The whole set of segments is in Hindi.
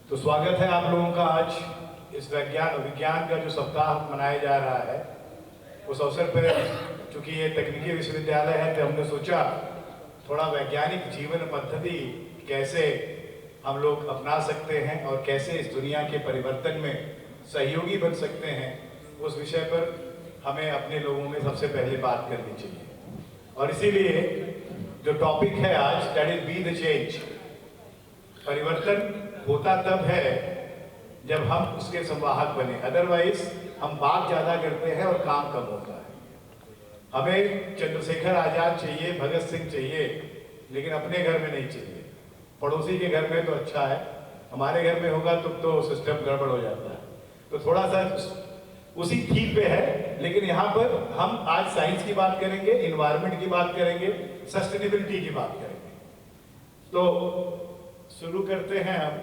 तो स्वागत है आप लोगों का आज इस विज्ञान का जो सप्ताह मनाया जा रहा है उस अवसर पर। चूंकि ये तकनीकी विश्वविद्यालय है तो हमने सोचा थोड़ा वैज्ञानिक जीवन पद्धति कैसे हम लोग अपना सकते हैं और कैसे इस दुनिया के परिवर्तन में सहयोगी बन सकते हैं, उस विषय पर हमें अपने लोगों में सबसे पहले बात करनी चाहिए। और इसीलिए जो टॉपिक है आज, that is be the change. परिवर्तन होता तब है जब हम उसके संवाहक बने, अदरवाइज हम बात ज्यादा करते हैं और काम कम होता है। हमें चंद्रशेखर आजाद चाहिए, भगत सिंह चाहिए, लेकिन अपने घर में नहीं चाहिए। पड़ोसी के घर में तो अच्छा है, हमारे घर में होगा तो सिस्टम गड़बड़ हो जाता है। तो थोड़ा सा उसी थीम पे है, लेकिन यहाँ पर हम आज साइंस की बात करेंगे, इन्वायरमेंट की बात करेंगे, सस्टेनेबिलिटी की बात करेंगे। तो शुरू करते हैं हम।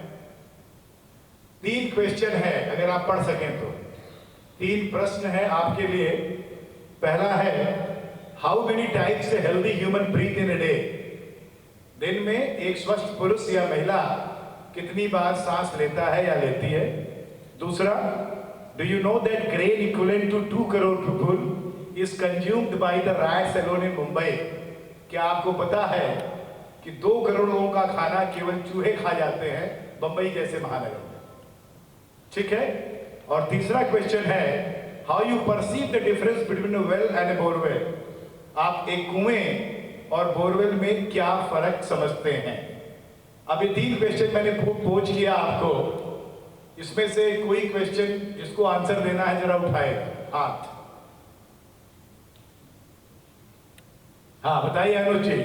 3 क्वेश्चन है, अगर आप पढ़ सकें तो 3 प्रश्न है आपके लिए। पहला है, how many times a healthy human breath in a day? दिन में एक स्वस्थ पुरुष या महिला कितनी बार सांस लेता है या लेती है? दूसरा, do you know that grain equivalent to 2 crore people is consumed by the rats alone in Mumbai? क्या आपको पता है कि 2 करोड़ लोगों का खाना केवल चूहे खा जाते हैं बंबई जैसे महानगर में? ठीक है। और तीसरा क्वेश्चन है, how you perceive the difference between a well and A borewell? आप एक कुएं और बोरवेल में क्या फर्क समझते हैं? अब ये 3 क्वेश्चन मैंने पोच किया आपको। इसमें से कोई क्वेश्चन जिसको आंसर देना है जरा उठाए हाथ। हाँ बताइए अनुज जी,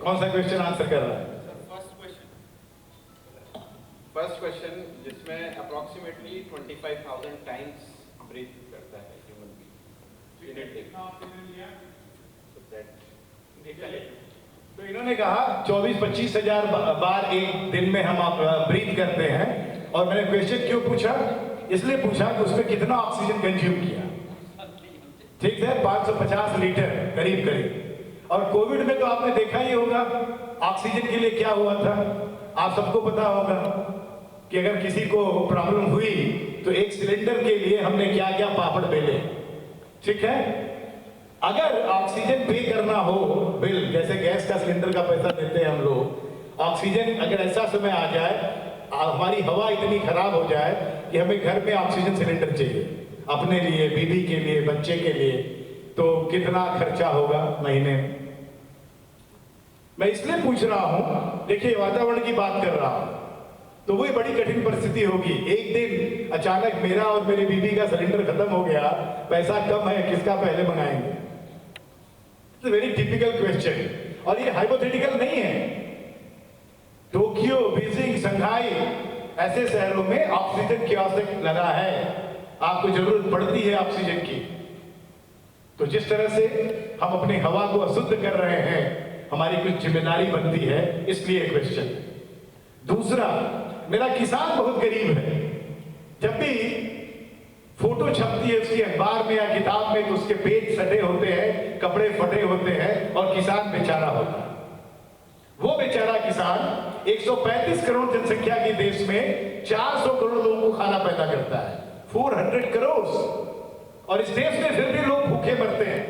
कौन सा क्वेश्चन आंसर कर रहा है? फर्स्ट क्वेश्चन जिसमें अप्रोक्सीमेटली 25,000 टाइम्स ब्रीथ करता है human being in a day. तो इन्होंने कहा 24-25 हजार बार एक दिन में हम ब्रीथ करते हैं। और मैंने क्वेश्चन क्यों पूछा? इसलिए पूछा कि उसमें कितना ऑक्सीजन कंज्यूम किया। ठीक है, 550 लीटर करीब करीब। और कोविड में तो आपने देखा ही होगा ऑक्सीजन के लिए क्या हुआ था। आप सबको पता होगा कि अगर किसी को प्रॉब्लम हुई तो एक सिलेंडर के लिए हमने क्या क्या पापड़ बेले। ठीक है, अगर ऑक्सीजन पे करना हो बिल, जैसे गैस का सिलेंडर का पैसा देते हैं हम लोग, ऑक्सीजन अगर ऐसा समय आ जाए, हमारी हवा इतनी खराब हो जाए कि हमें घर में ऑक्सीजन सिलेंडर चाहिए, अपने लिए, बीबी के लिए, बच्चे के लिए, तो कितना खर्चा होगा महीने में? मैं इसलिए पूछ रहा हूं, देखिए वातावरण की बात कर रहा हूं, तो वही बड़ी कठिन परिस्थिति होगी। एक दिन अचानक मेरा और मेरी बीबी का सिलेंडर खत्म हो गया, पैसा कम है, किसका पहले मंगाएंगे? It's a very typical question. और ये हाइपोथेटिकल नहीं है। टोक्यो, बीजिंग, शंघाई ऐसे शहरों में ऑक्सीजन की आवश्यकता लगा है, आपको जरूरत पड़ती है ऑक्सीजन की। तो जिस तरह से हम अपनी हवा को अशुद्ध कर रहे हैं, हमारी कुछ जिम्मेदारी बनती है, इसलिए क्वेश्चन। दूसरा, मेरा किसान बहुत गरीब है। जब भी फोटो छपती है उसकी अखबार में या किताब में तो उसके पेट सटे होते हैं, कपड़े फटे होते हैं और किसान बेचारा होता है। वो बेचारा किसान 135 करोड़ जनसंख्या के देश में 400 करोड़ लोगों को खाना पैदा करता है, 400 करोड़। और इस देश में फिर भी लोग भूखे मरते हैं।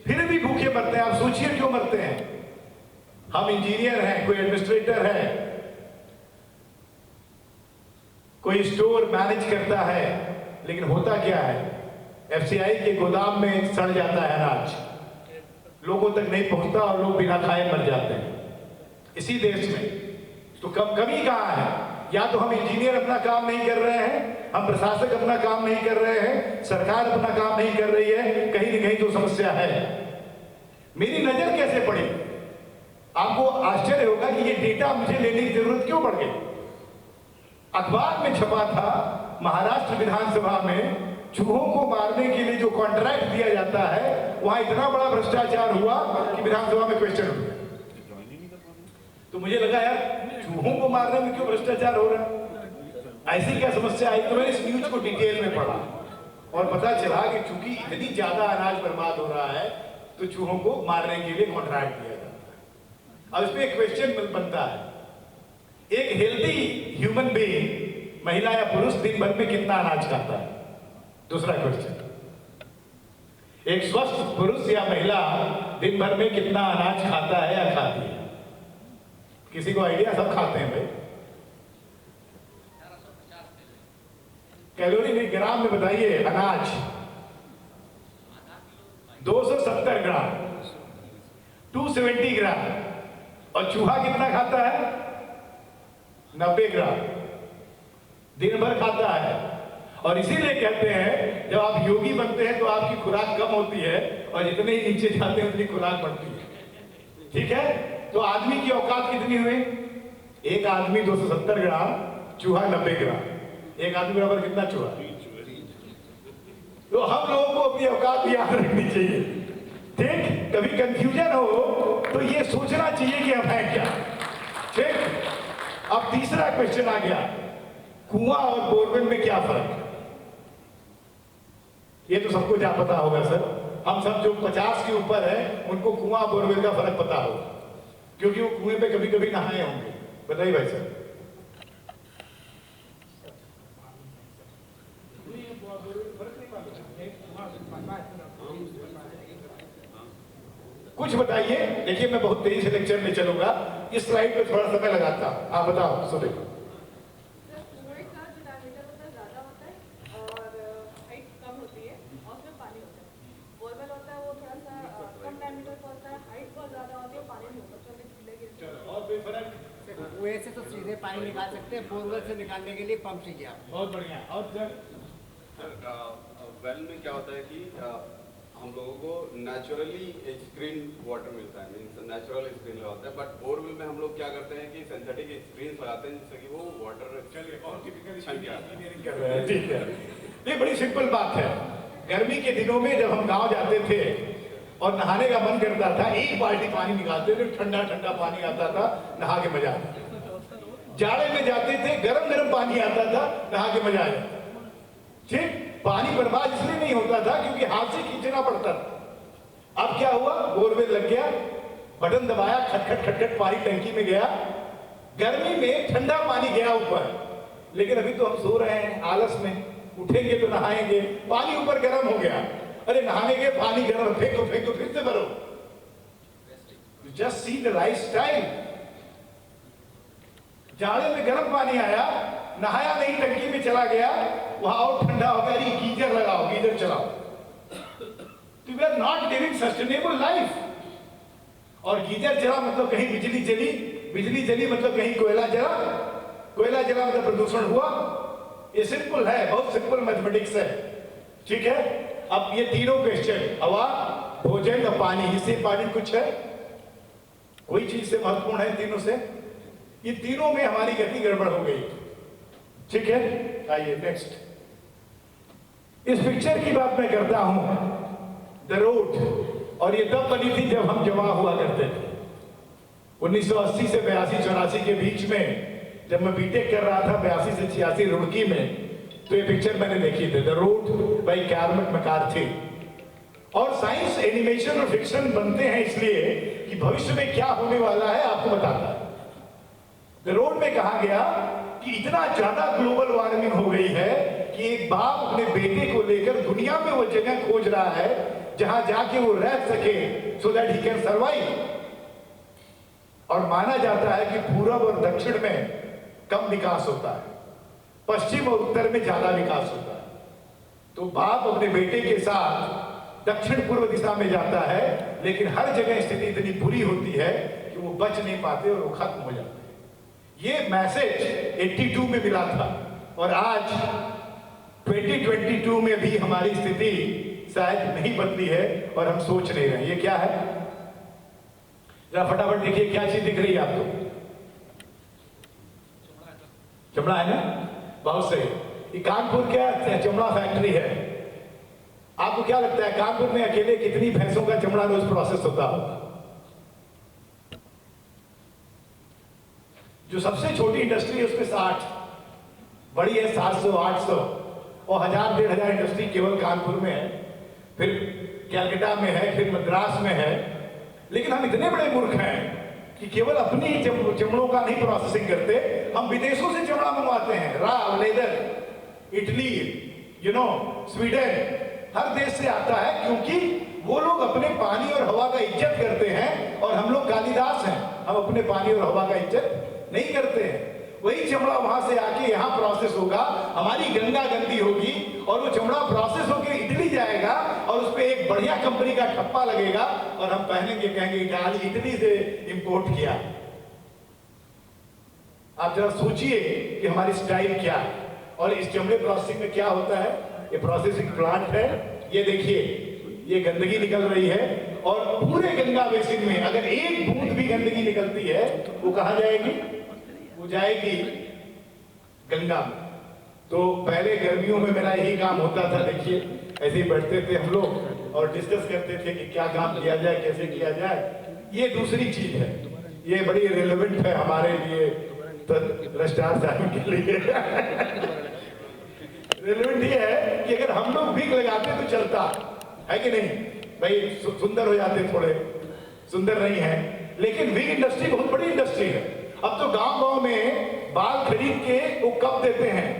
फिर भी भूखे मरते हैं। आप सोचिए क्यों मरते हैं? हम इंजीनियर हैं, कोई एडमिनिस्ट्रेटर है, कोई स्टोर मैनेज करता है, लेकिन होता क्या है? एफसीआई के गोदाम में सड़ जाता है अनाज, लोगों तक नहीं पहुंचता और लोग बिना खाए मर जाते हैं इसी देश में। तो कमी कहां है? या तो हम इंजीनियर अपना काम नहीं कर रहे हैं, हम प्रशासक अपना काम नहीं कर रहे हैं, सरकार अपना काम नहीं कर रही है, कहीं न कहीं तो समस्या है। मेरी नजर कैसे पड़ी? आपको आश्चर्य होगा कि ये डेटा मुझे लेने की जरूरत क्यों पड़ गई। अखबार में छपा था, महाराष्ट्र विधानसभा में चूहों को मारने के लिए जो कॉन्ट्रैक्ट दिया जाता है, वहां इतना बड़ा भ्रष्टाचार हुआ कि विधानसभा में क्वेश्चन हो गया। तो मुझे लगा यार चूहों को मारने में क्यों भ्रष्टाचार हो रहा है, ऐसी क्या समस्या आई? तो मैंने इस न्यूज को डिटेल में पढ़ा और पता चला कि चूंकि इतनी ज्यादा अनाज बर्बाद हो रहा है तो चूहों को मारने के लिए कॉन्ट्रैक्ट दिया जाता है। अब इसमें एक क्वेश्चन बनता है एक हेल्दी ह्यूमन बीइंग महिला या पुरुष दिन भर में कितना अनाज खाता है? दूसरा क्वेश्चन, एक स्वस्थ पुरुष या महिला दिन भर में कितना अनाज खाता है या खाती है? किसी को आइडिया? सब खाते हैं भाई। कैलोरी नहीं, ग्राम में बताइए। अनाज 270 ग्राम, 270 ग्राम। और चूहा कितना खाता है? 90 ग्राम दिन भर खाता है। और इसीलिए कहते हैं जब आप योगी बनते हैं तो आपकी खुराक कम होती है और जितने ही नीचे जाते हैं उतनी खुराक बढ़ती है। ठीक है, तो आदमी की औकात कितनी हुई? एक आदमी 270 ग्राम, चूहा 90 ग्राम। एक आदमी बराबर कितना चूहा? तो हम लोगों को अपनी औकात याद रखनी चाहिए। ठीक, कभी कंफ्यूजन हो तो ये सोचना चाहिए कि हम हैं क्या। ठीक, अब तीसरा क्वेश्चन आ गया, कुआं और बोरवेल में क्या फर्क है? ये तो सबको क्या पता होगा सर। हम सब जो 50 के ऊपर है उनको कुआं बोरवेल का फर्क पता होगा, क्योंकि वो कुएं पे कभी कभी नहाए होंगे। बताइए भाई सर। कुछ बताइए। देखिए मैं बहुत तेजी से लेक्चर में चलूंगा, इस स्लाइड पे थोड़ा समय लगाता हूं। आप बताओ सुने। कुएं से तो सीधे पानी निकाल सकते हैं, बोरवेल से निकालने के लिए पंप चाहिए आपको। बहुत बढ़िया। और सर वेल में क्या होता है कि हम लोगों को नेचुरली स्क्रीन वाटर मिलता है, मीन्स नेचुरल स्क्रीन लगाते हैं। बट बोरवेल में हम लोग क्या करते हैं कि सिंथेटिक स्क्रीन लगाते हैं जिससे कि वो वाटर इंजीनियरिंग कर रहे हैं। ठीक है, ये बड़ी सिंपल बात है। गर्मी के दिनों में जब हम गांव जाते थे और नहाने का मन करता था, एक बाल्टी पानी निकालते थे, ठंडा ठंडा पानी आता था, नहा के मजा आता था। जाड़े में जाते थे, गरम गरम पानी आता था, नहा के मजा आया। ठीक, पानी बर्बाद इसलिए नहीं होता था क्योंकि हाथ से खींचना पड़ता था। अब क्या हुआ, बोरवेल लग गया, बटन दबाया, खटखट खटखट पानी टंकी में गया, गर्मी में ठंडा पानी गया ऊपर। लेकिन अभी तो हम सो रहे हैं आलस में, उठेंगे तो नहाएंगे, पानी ऊपर गर्म हो गया। अरे नहाने के पानी गर्म, फेंको फेंको, फिर से भरो। You just see the lifestyle. जाड़े में गर्म पानी आया, नहाया नहीं, टंकी में चला गया, वहां और ठंडा हो गया, गीजर लगाओ, गीजर चलाओ। तो we are not living sustainable life. और गीजर चला मतलब कहीं बिजली जली, बिजली जली मतलब कहीं कोयला जला, कोयला जला मतलब प्रदूषण हुआ। ये सिंपल है, बहुत सिंपल मैथमेटिक्स है। ठीक है, अब ये तीनों क्वेश्चन, हवा, भोजन और पानी, इससे इंपॉर्टेंट कुछ है? कोई चीज से महत्वपूर्ण है तीनों से? ये तीनों में हमारी गति गड़बड़ हो गई। ठीक है, आइए नेक्स्ट। इस पिक्चर की बात मैं करता हूं, द रोड। और ये तब बनी थी जब हम जमा हुआ करते थे, 1980 से 82-84 के बीच में। जब मैं बीटेक कर रहा था 82 से 86 रुड़की में, तो ये पिक्चर मैंने देखी थी, द रोड बाय कॉर्मेक मैकार्थी। और साइंस, एनिमेशन और फिक्शन बनते हैं इसलिए कि भविष्य में क्या होने वाला है आपको बताता है। द रोड में कहा गया कि इतना ज्यादा ग्लोबल वार्मिंग हो गई है कि एक बाप अपने बेटे को लेकर दुनिया में वो जगह खोज रहा है जहां जाके वो रह सके, so that he can survive. और माना जाता है कि पूरब और दक्षिण में कम विकास होता है, पश्चिम और उत्तर में ज्यादा विकास होता है। तो बाप अपने बेटे के साथ दक्षिण पूर्व दिशा में जाता है, लेकिन हर जगह स्थिति इतनी बुरी होती है कि वो बच नहीं पाते और वो खत्म हो जाते हैं। ये मैसेज 82 में मिला था, और आज 2022 में भी हमारी स्थिति शायद नहीं बदली है और हम सोच नहीं रहे। ये क्या है, जरा फटाफट देखिए, क्या चीज दिख रही है आपको? चमड़ा है ना? बहुत सही। ये कानपुर क्या चमड़ा फैक्ट्री है। आपको क्या लगता है कानपुर में अकेले कितनी भैंसों का चमड़ा रोज प्रोसेस होता होगा? जो सबसे छोटी इंडस्ट्री है उसमें 60, बड़ी है 700, 800, और 1000-1500 इंडस्ट्री केवल कानपुर में है, फिर कैलकाटा में है, फिर मद्रास में है। लेकिन हम इतने बड़े मूर्ख हैं कि केवल अपनी चमड़ों का नहीं प्रोसेसिंग करते, हम विदेशों से चमड़ा मंगवाते हैं, रा लेदर, इटली, स्वीडन, हर देश से आता है, क्योंकि वो लोग अपने पानी और हवा का इज्जत करते हैं और हम लोग कालिदास हैं, हम अपने पानी और हवा का इज्जत नहीं करते हैं। वही चमड़ा वहां से आके यहाँ प्रोसेस होगा, हमारी गंगा गंदी होगी और वो चमड़ा प्रोसेस होके इटली जाएगा और उस पर एक बढ़िया कंपनी का ठप्पा लगेगा और हम पहनेंगे, कहेंगे इटाली, इटली से इंपोर्ट किया। आप जरा सोचिए कि हमारी स्टाइल क्या है। और इस चमड़े प्रोसेसिंग में क्या होता है, ये प्रोसेसिंग प्लांट है, ये देखिए, ये गंदगी निकल रही है और पूरे गंगा बेसिन में अगर एक बूंद भी गंदगी निकलती है वो कहां जाएगी? वो जाएगी गंगा में। तो पहले गर्मियों में मेरा यही काम होता था, देखिए ऐसे ही बैठते थे हम लोग और डिस्कस करते थे कि क्या काम किया जाए, कैसे किया जाए। ये दूसरी चीज है, ये बड़ी रिलेवेंट है हमारे लिए, तो स्टार साहब के लिए रिलेवेंट ये है कि अगर हम लोग भीख लगाते तो चलता है कि नहीं भाई, सुंदर हो जाते, थोड़े सुंदर नहीं है, लेकिन विग इंडस्ट्री बहुत बड़ी इंडस्ट्री है। अब तो गांव गांव में बाल खरीद के वो कप देते हैं,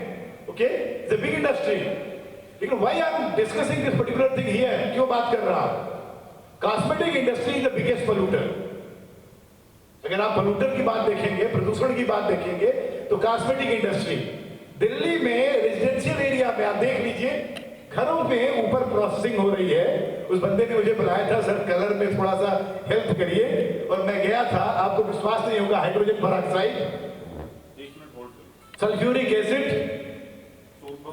okay, it's a big industry. लेकिन why I am discussing this particular thing here, क्यों बात कर रहा हूं? Cosmetic industry is the biggest polluter. अगर आप पोल्यूटर की बात देखेंगे, प्रदूषण की बात देखेंगे, तो कॉस्मेटिक इंडस्ट्री दिल्ली में रेजिडेंशियल एरिया में आप देख लीजिए, घरों में ऊपर प्रोसेसिंग हो रही है। उस बंदे ने मुझे बुलाया था, सर कलर में थोड़ा सा हेल्प करिए, और मैं गया था, आपको विश्वास नहीं होगा, हाइड्रोजन पेरोक्साइड, सल्फ्यूरिक एसिड।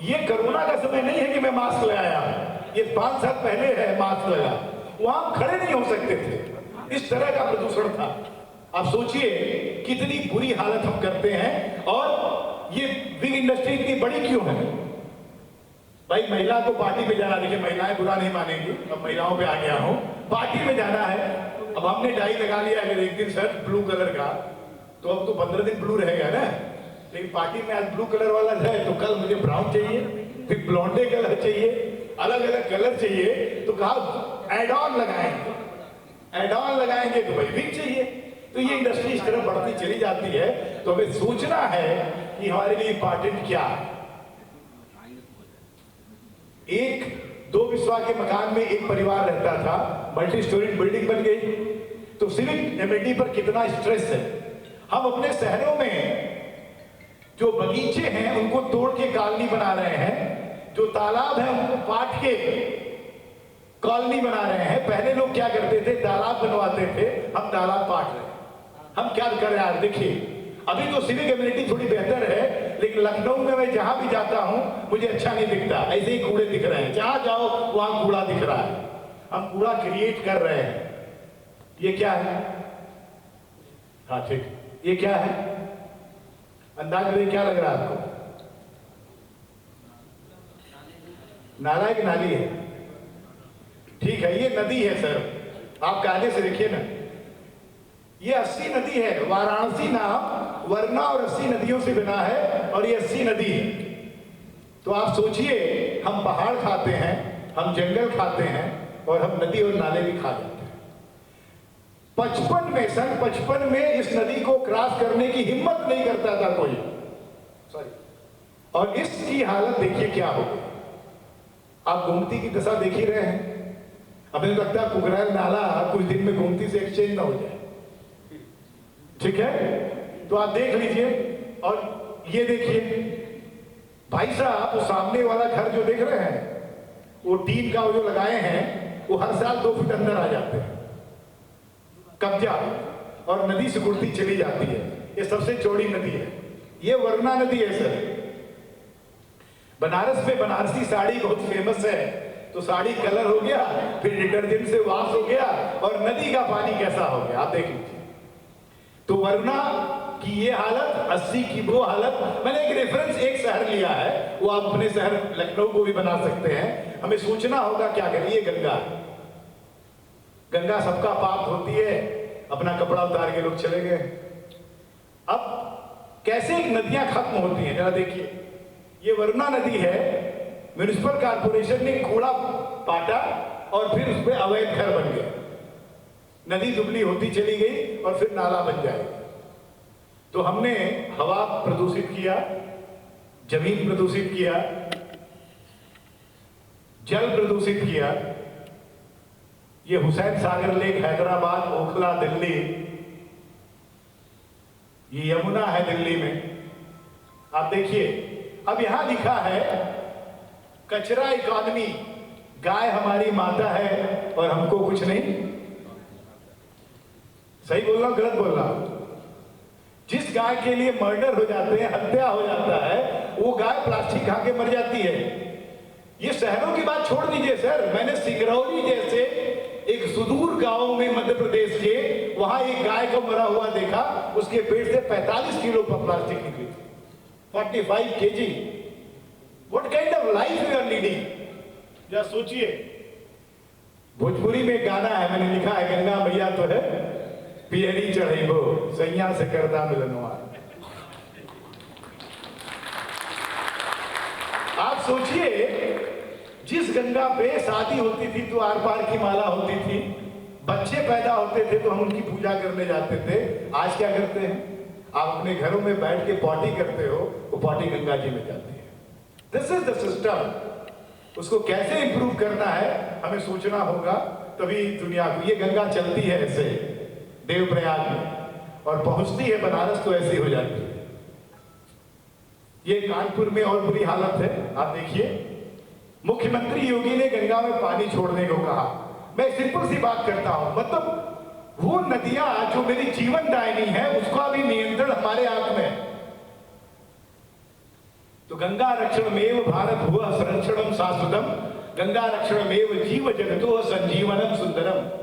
ये कोरोना का समय नहीं है कि मैं मास्क लगाया, ये 5 साल पहले है मास्क लगा, वहां खड़े नहीं हो सकते थे, इस तरह का प्रदूषण था। आप सोचिए कितनी बुरी हालत हम करते हैं। और ये विग इंडस्ट्री इतनी बड़ी क्यों है? भाई महिला को पार्टी में जाना, देखिए महिलाएं बुरा नहीं मानेंगी, अब महिलाओं पे आ गया हूं, पार्टी में जाना है, अब हमने डाई लगा लिया, अगर एक दिन शर्ट ब्लू कलर का, तो अब तो 15 दिन ब्लू रहेगा ना, लेकिन पार्टी में आज ब्लू कलर वाला है तो कल मुझे ब्राउन चाहिए, फिर ब्लॉन्डे कलर चाहिए, अलग अलग कलर चाहिए, तो कहा एड ऑन लगाएंगे, एड ऑन लगाएंगे तो भाई विग चाहिए। तो ये इंडस्ट्री इस तरह बढ़ती चली जाती है। तो हमें सोचना है कि हमारे लिए इंपॉर्टेंट क्या है। एक 2 बिस्वा के मकान में एक परिवार रहता था, मल्टी स्टोरी बिल्डिंग बन गई, तो सिविक एमिनिटी पर कितना स्ट्रेस है। हम अपने शहरों में जो बगीचे हैं उनको तोड़ के कॉलोनी बना रहे हैं, जो तालाब है उनको पाट के कॉलोनी बना रहे हैं। पहले लोग क्या करते थे, तालाब बनवाते थे, हम तालाब पाट रहे हैं। हम क्या कर रहे हैं, देखिए अभी तो सिविक एमिनिटी थोड़ी बेहतर है, लेकिन लखनऊ में मैं जहां भी जाता हूं मुझे अच्छा नहीं दिखता, ऐसे ही कूड़े दिख रहे हैं, जहां जाओ वहां कूड़ा दिख रहा है। हम कूड़ा क्रिएट कर रहे हैं। ये क्या है? हाँ ठीक, ये क्या है? अंदाज में क्या लग रहा है आपको? नाला की नाली है, ठीक है, ये नदी है सर, आप कायदे से देखिए ना, ये 80 नदी है। वाराणसी नाम वरना और 80 नदियों से बना है, और ये 80 नदी है। तो आप सोचिए, हम पहाड़ खाते हैं, हम जंगल खाते हैं, और हम नदी और नाले भी खा जाते हैं। 55 में 55 में इस नदी को क्रॉस करने की हिम्मत नहीं करता था कोई, सॉरी। और इसकी हालत देखिए क्या हो गई। आप गोमती की दशा देख ही रहे हैं। हमें लगता है कुकराल नाला कुछ दिन में गोमती से एक्सचेंज ना हो जाए, ठीक है? तो आप देख लीजिए। और ये देखिए भाई साहब, वो सामने वाला घर जो देख रहे हैं, वो टीन का वो जो लगाए हैं, वो हर साल 2 फुट अंदर आ जाते हैं, कब्जा, और नदी सिकुड़ती चली जाती है। ये सबसे चौड़ी नदी है, ये वरना नदी है सर। बनारस में बनारसी साड़ी बहुत फेमस है, तो साड़ी कलर हो गया, फिर डिटर्जेंट से वॉश हो गया, और नदी का पानी कैसा हो गया आप देख लीजिए। तो वरना की ये हालत, 80 की वो हालत। मैंने एक रेफरेंस एक शहर लिया है, वो आप अपने शहर लखनऊ को भी बना सकते हैं। हमें सोचना होगा क्या करिए। गंगा, गंगा सबका पाप होती है, अपना कपड़ा उतार के लोग चले गए। अब कैसे नदियां खत्म होती हैं जरा देखिए। ये वरना नदी है, म्युनिसिपल कॉर्पोरेशन ने कूड़ा पाटा और फिर उस पर अवैध घर बन गए, नदी दुबली होती चली गई। और फिर नाला बन जाएगा। तो हमने हवा प्रदूषित किया, जमीन प्रदूषित किया, जल प्रदूषित किया। ये हुसैन सागर लेक हैदराबाद, ओखला दिल्ली, ये यमुना है दिल्ली में। आप देखिए, अब यहां लिखा है कचरा इकॉनमी, गाय हमारी माता है और हमको कुछ नहीं। सही बोल रहा हूं, गलत बोल रहा हूं? जिस गाय के लिए मर्डर हो जाते हैं, हत्या हो जाता है, वो गाय प्लास्टिक खा के मर जाती है। ये शहरों की बात छोड़ दीजिए सर, मैंने सिंगरौली जैसे एक सुदूर गांव में मध्य प्रदेश के, वहां एक गाय को मरा हुआ देखा, उसके पेट से 45 किलो प्लास्टिक निकली, 45 kg। What kind of life you are leading? जरा सोचिए। भोजपुरी में गाना है, मैंने लिखा है, गंगा मैया तो है पियरी चढ़ेबो सैया से करदा मिलनवा। आप सोचिए, जिस गंगा पे शादी होती थी तो आर पार की माला होती थी, बच्चे पैदा होते थे तो हम उनकी पूजा करने जाते थे। आज क्या करते हैं? आप अपने घरों में बैठ के पॉटी करते हो, वो पॉटी गंगा जी में जाती है। This is the system. उसको कैसे इंप्रूव करना है हमें सोचना होगा, तभी दुनिया को। ये गंगा चलती है ऐसे देवप्रयाग में और पहुंचती है बनारस तो ऐसी हो जाती है। ये कानपुर में और बुरी हालत है। आप देखिए, मुख्यमंत्री योगी ने गंगा में पानी छोड़ने को कहा। मैं सिंपल सी बात करता हूं, मतलब वो नदियां जो मेरी जीवन दायिनी है, उसका भी नियंत्रण हमारे हाथ में है। तो गंगा रक्षणमेव भारत हुआ संरक्षणम शाश्वतम, गंगा रक्षणमेव जीव जगतो संजीवनम सुंदरम।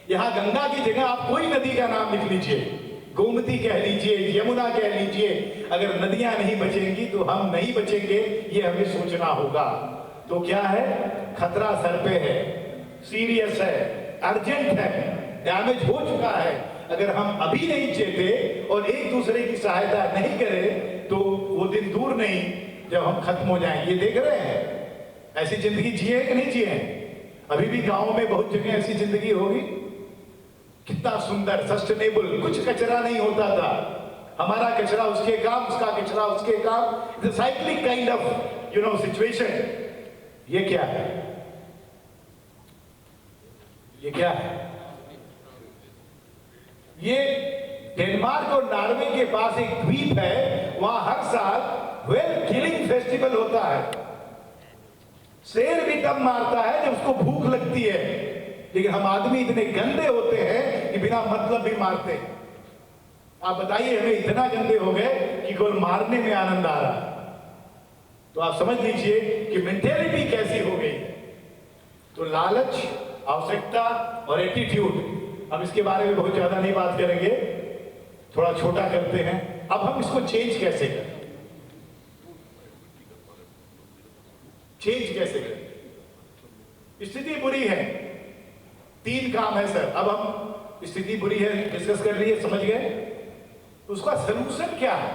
यहां गंगा की जगह आप कोई नदी का नाम लिख लीजिए, गोमती कह लीजिए, यमुना कह लीजिए। अगर नदियां नहीं बचेंगी तो हम नहीं बचेंगे, ये हमें सोचना होगा। तो क्या है? खतरा सर पे है, सीरियस है, अर्जेंट है, डैमेज हो चुका है। अगर हम अभी नहीं चेते और एक दूसरे की सहायता नहीं करें तो वो दिन दूर नहीं जब हम खत्म हो जाएंगे। ये देख रहे हैं ऐसी जिंदगी जिए कि नहीं जिए? अभी भी गांव में बहुत जगह ऐसी जिंदगी होगी। कितना सुंदर, सस्टेनेबल, कुछ कचरा नहीं होता था। हमारा कचरा उसके काम, उसका कचरा उसके काम, साइक्लिक काइंड ऑफ सिचुएशन। ये क्या है? ये क्या है? ये डेनमार्क और नॉर्वे के पास एक द्वीप है, वहां हर साल व्हेल किलिंग फेस्टिवल होता है। शेर भी तब मारता है जब उसको भूख लगती है, लेकिन हम आदमी इतने गंदे होते हैं कि बिना मतलब भी मारते हैं। आप बताइए, हमें इतना गंदे हो गए कि केवल मारने में आनंद आ रहा है। तो आप समझ लीजिए कि मेंटेलिटी कैसी हो गई है। तो लालच, आवश्यकता और एटीट्यूड, अब इसके बारे में बहुत ज्यादा नहीं बात करेंगे, थोड़ा छोटा करते हैं। अब हम इसको चेंज कैसे करें? चेंज कैसे करें? स्थिति बुरी है, 3 काम है सर। अब हम स्थिति बुरी है डिस्कस कर लिए, समझ गए, तो उसका सलूशन क्या है?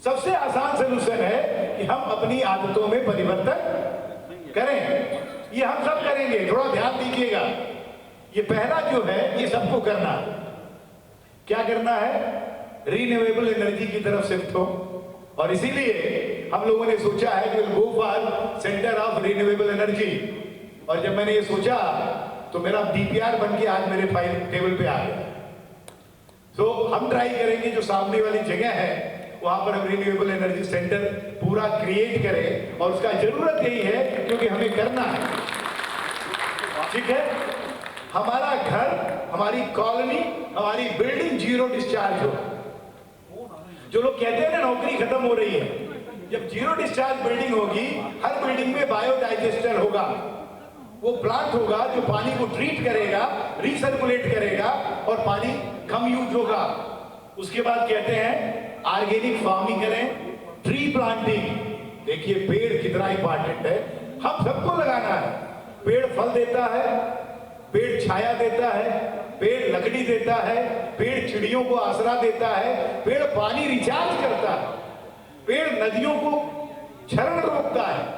सबसे आसान सलूशन है कि हम अपनी आदतों में परिवर्तन करें। ये हम सब करेंगे, थोड़ा ध्यान दीजिएगा। ये पहला जो है ये सबको करना। क्या करना है? रीन्यूएबल एनर्जी की तरफ शिफ्ट हो। और इसीलिए हम लोगों ने सोचा है कि go for centre of renewable energy. और जब मैंने ये सोचा तो मेरा डीपीआर बन के आज मेरे फाइल टेबल पे आ गया। तो हम ट्राई करेंगे जो सामने वाली जगह है वहां पर हम रिन्यूएबल एनर्जी सेंटर पूरा क्रिएट करें, और उसका जरूरत यही है क्योंकि हमें करना है। ठीक है? हमारा घर, हमारी कॉलोनी, हमारी बिल्डिंग जीरो डिस्चार्ज हो। जो लोग कहते हैं ना नौकरी खत्म हो रही है, जब जीरो डिस्चार्ज बिल्डिंग होगी, हर बिल्डिंग में बायोडाइजेस्टर होगा। वो प्लांट होगा जो पानी को ट्रीट करेगा, रिसर्कुलेट करेगा और पानी कम यूज होगा। उसके बाद कहते हैं ऑर्गेनिक फार्मिंग करें, ट्री प्लांटिंग। देखिए पेड़ कितना इंपॉर्टेंट है, हम सबको लगाना है। पेड़ फल देता है, पेड़ छाया देता है, पेड़ लकड़ी देता है, पेड़ चिड़ियों को आसरा देता है, पेड़ पानी रिचार्ज करता है, पेड़ नदियों को क्षरण रोकता है।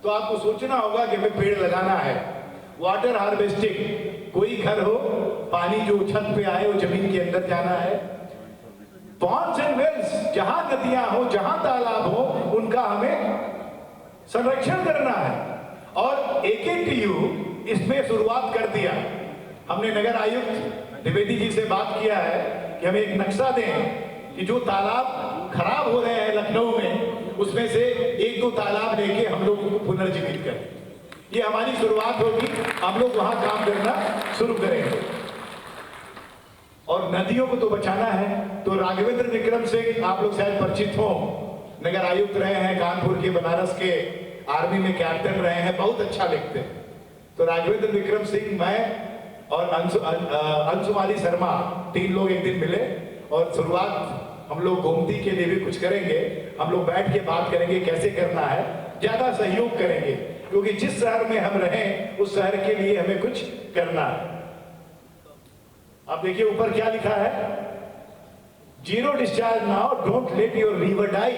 तो आपको सोचना होगा कि हमें पेड़ लगाना है। वाटर हार्वेस्टिंग, कोई घर हो पानी जो छत पे आए वो जमीन के अंदर जाना है। पॉन्ड्स एंड वेल्स, जहां नदियां हो, जहां तालाब हो, उनका हमें संरक्षण करना है। और AKTU इसमें शुरुआत कर दिया। हमने नगर आयुक्त द्विवेदी जी से बात किया है कि हमें एक नक्शा दें कि जो तालाब खराब हो रहे हैं लखनऊ में, उसमें से 1-2 तालाब लेके हम लोग उनको पुनर्जीवित करें। ये हमारी शुरुआत होगी, हम लोग वहां काम करना शुरू करेंगे। और नदियों को तो बचाना है। तो राघवेंद्र विक्रम सिंह, आप लोग शायद परिचित हो, नगर आयुक्त रहे हैं कानपुर के, बनारस के, आर्मी में कैप्टन रहे हैं, बहुत अच्छा लिखते हैं। तो राघवेंद्र विक्रम सिंह, मैं और अंशुमाली शर्मा, 3 लोग एक दिन मिले और शुरुआत हम लोग गोमती के लिए भी कुछ करेंगे। हम लोग बैठ के बात करेंगे कैसे करना है, ज्यादा सहयोग करेंगे, क्योंकि जिस शहर में हम रहें उस शहर के लिए हमें कुछ करना है। आप देखिए ऊपर क्या लिखा है, zero discharge now, don't let your river die.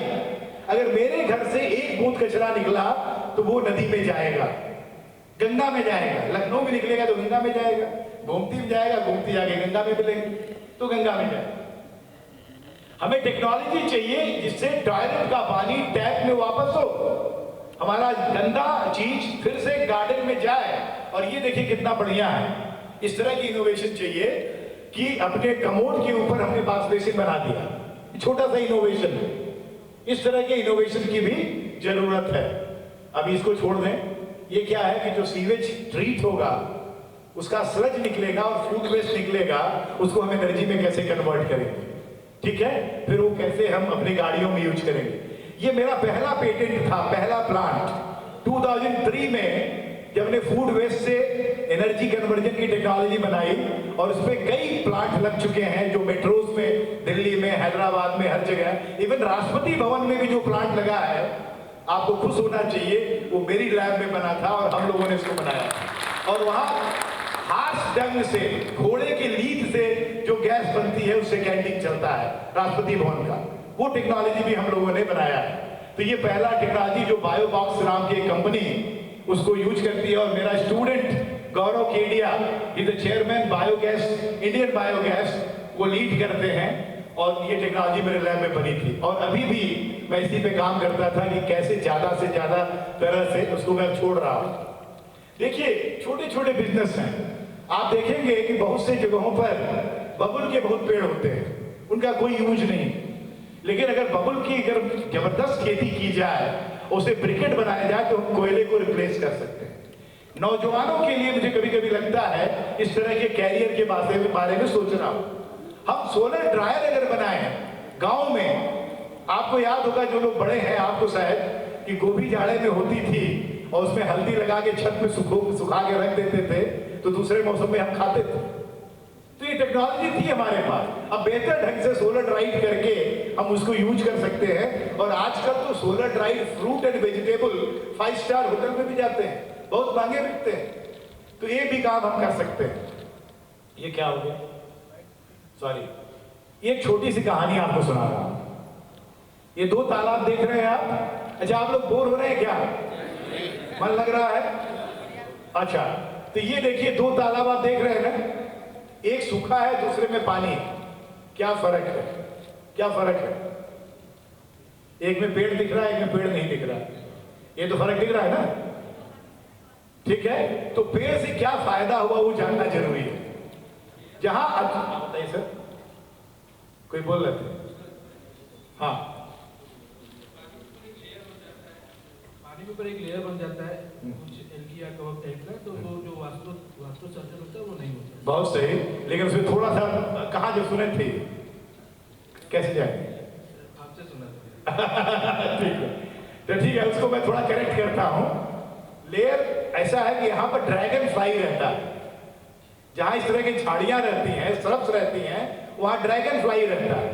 अगर मेरे घर से एक बूंद कचरा निकला तो वो नदी में जाएगा, गंगा में जाएगा। लखनऊ में निकलेगा तो गंगा में जाएगा, गोमती में जाएगा, गोमती जाके गंगा में मिलेंगे तो गंगा में जाएगा। हमें टेक्नोलॉजी चाहिए जिससे टॉयलेट का पानी टैप में वापस हो, हमारा गंदा चीज फिर से गार्डन में जाए। और ये देखिए कितना बढ़िया है, इस तरह की इनोवेशन चाहिए कि अपने कमोड के ऊपर हमने वॉश बेसिन बना दिया, छोटा सा इनोवेशन है। इस तरह के इनोवेशन की भी जरूरत है। अभी इसको छोड़ दें। ये क्या है कि जो सीवेज ट्रीट होगा उसका स्लज निकलेगा और फूड वेस्ट निकलेगा, उसको हम एनर्जी में कैसे कन्वर्ट करेंगे, ठीक है, फिर वो कैसे हम अपनी गाड़ियों में यूज करेंगे। ये मेरा पहला पेटेंट था, पहला प्लांट 2003 में, जब हमने फूड वेस्ट से एनर्जी कन्वर्जन की टेक्नोलॉजी बनाई। और उस पर कई प्लांट लग चुके हैं, जो मेट्रोज में, दिल्ली में, हैदराबाद में, हर जगह। इवन राष्ट्रपति भवन में भी जो प्लांट लगा है, आपको खुश होना चाहिए, वो मेरी लैब में बना था और हम लोगों ने इसको बनाया। और वहां हाथ डंग से, घोड़े के लीद से जो गैस बनती है उससे कैंटीन चलता है राष्ट्रपति भवन का, वो टेक्नोलॉजी भी हम लोगों ने बनाया है। तो ये पहला टेक्नोलॉजी जो बायोबॉक्स नाम की एक कंपनी उसको यूज करती है। और मेरा student Gaurav Kedia, is the chairman biogas, Indian biogas, वो लीड करते हैं। और ये टेक्नोलॉजी मेरे लैब में बनी थी और अभी भी मैं इसी पे काम करता था कि कैसे ज्यादा से ज्यादा तरह से उसको मैं छोड़ रहा हूं। देखिए छोटे छोटे बिजनेस हैं, आप देखेंगे कि बहुत से जगहों पर बबुल के बहुत पेड़ होते हैं, उनका कोई यूज नहीं। लेकिन अगर बबुल की अगर जबरदस्त खेती की जाए, उसे ब्रिकेट बनाया जाए, तो हम कोयले को रिप्लेस कर सकते हैं। नौजवानों के लिए मुझे कभी कभी लगता है इस तरह के कैरियर के बारे में सोच रहा हूं। हम सोलर ड्रायर अगर बनाए गांव में, आपको याद होगा जो लोग बड़े हैं आपको शायद, कि गोभी जाड़े में होती थी और उसमें हल्दी लगा के छत में सुखा के रख देते थे, तो दूसरे मौसम में हम खाते थे। तो ये टेक्नोलॉजी थी हमारे पास। अब बेहतर ढंग से सोलर ड्राइड करके हम उसको यूज कर सकते हैं। और आजकल तो solar dried fruit and vegetable 5 star hotel में भी जाते हैं, बहुत महंगे बिकते हैं। तो ये भी काम हम कर सकते हैं। ये क्या हो गया, सॉरी, ये एक छोटी सी कहानी आपको सुना रहा हूं। ये 2 तालाब देख रहे हैं आप। अच्छा, आप लोग बोर हो रहे हैं क्या, मन लग रहा है? अच्छा, तो ये देखिए 2 तालाब आप देख रहे हैं ना, एक सूखा है, दूसरे में पानी। क्या फर्क है, क्या फर्क है? एक में पेड़ दिख रहा है, एक में पेड़ नहीं दिख रहा। ये तो फर्क दिख रहा है ना, ठीक है। तो पेड़ से क्या फायदा हुआ वो जानना जरूरी है। जहां बताइए सर, कोई बोल रहे थे? हाँ, पानी के ऊपर एक लेयर बन जाता है, कुछ एल्गी या कवक टाइप का, तो वो जो वास्तु सर्कल होता है वो नहीं होता। बहुत सही, लेकिन उसमें थोड़ा सा कहाँ जो सुने थे, कैसे जाएंगे? आपसे सुना था। ठीक है, तो ठीक है, उसको मैं थोड़ा करेक्ट करता हूं। लेयर ऐसा है कि यहाँ पर ड्रैगन फ्लाई रहता है। जहां इस तरह की झाड़ियां रहती हैं, श्रब्स रहती हैं, वहां ड्रैगन फ्लाई रहता है।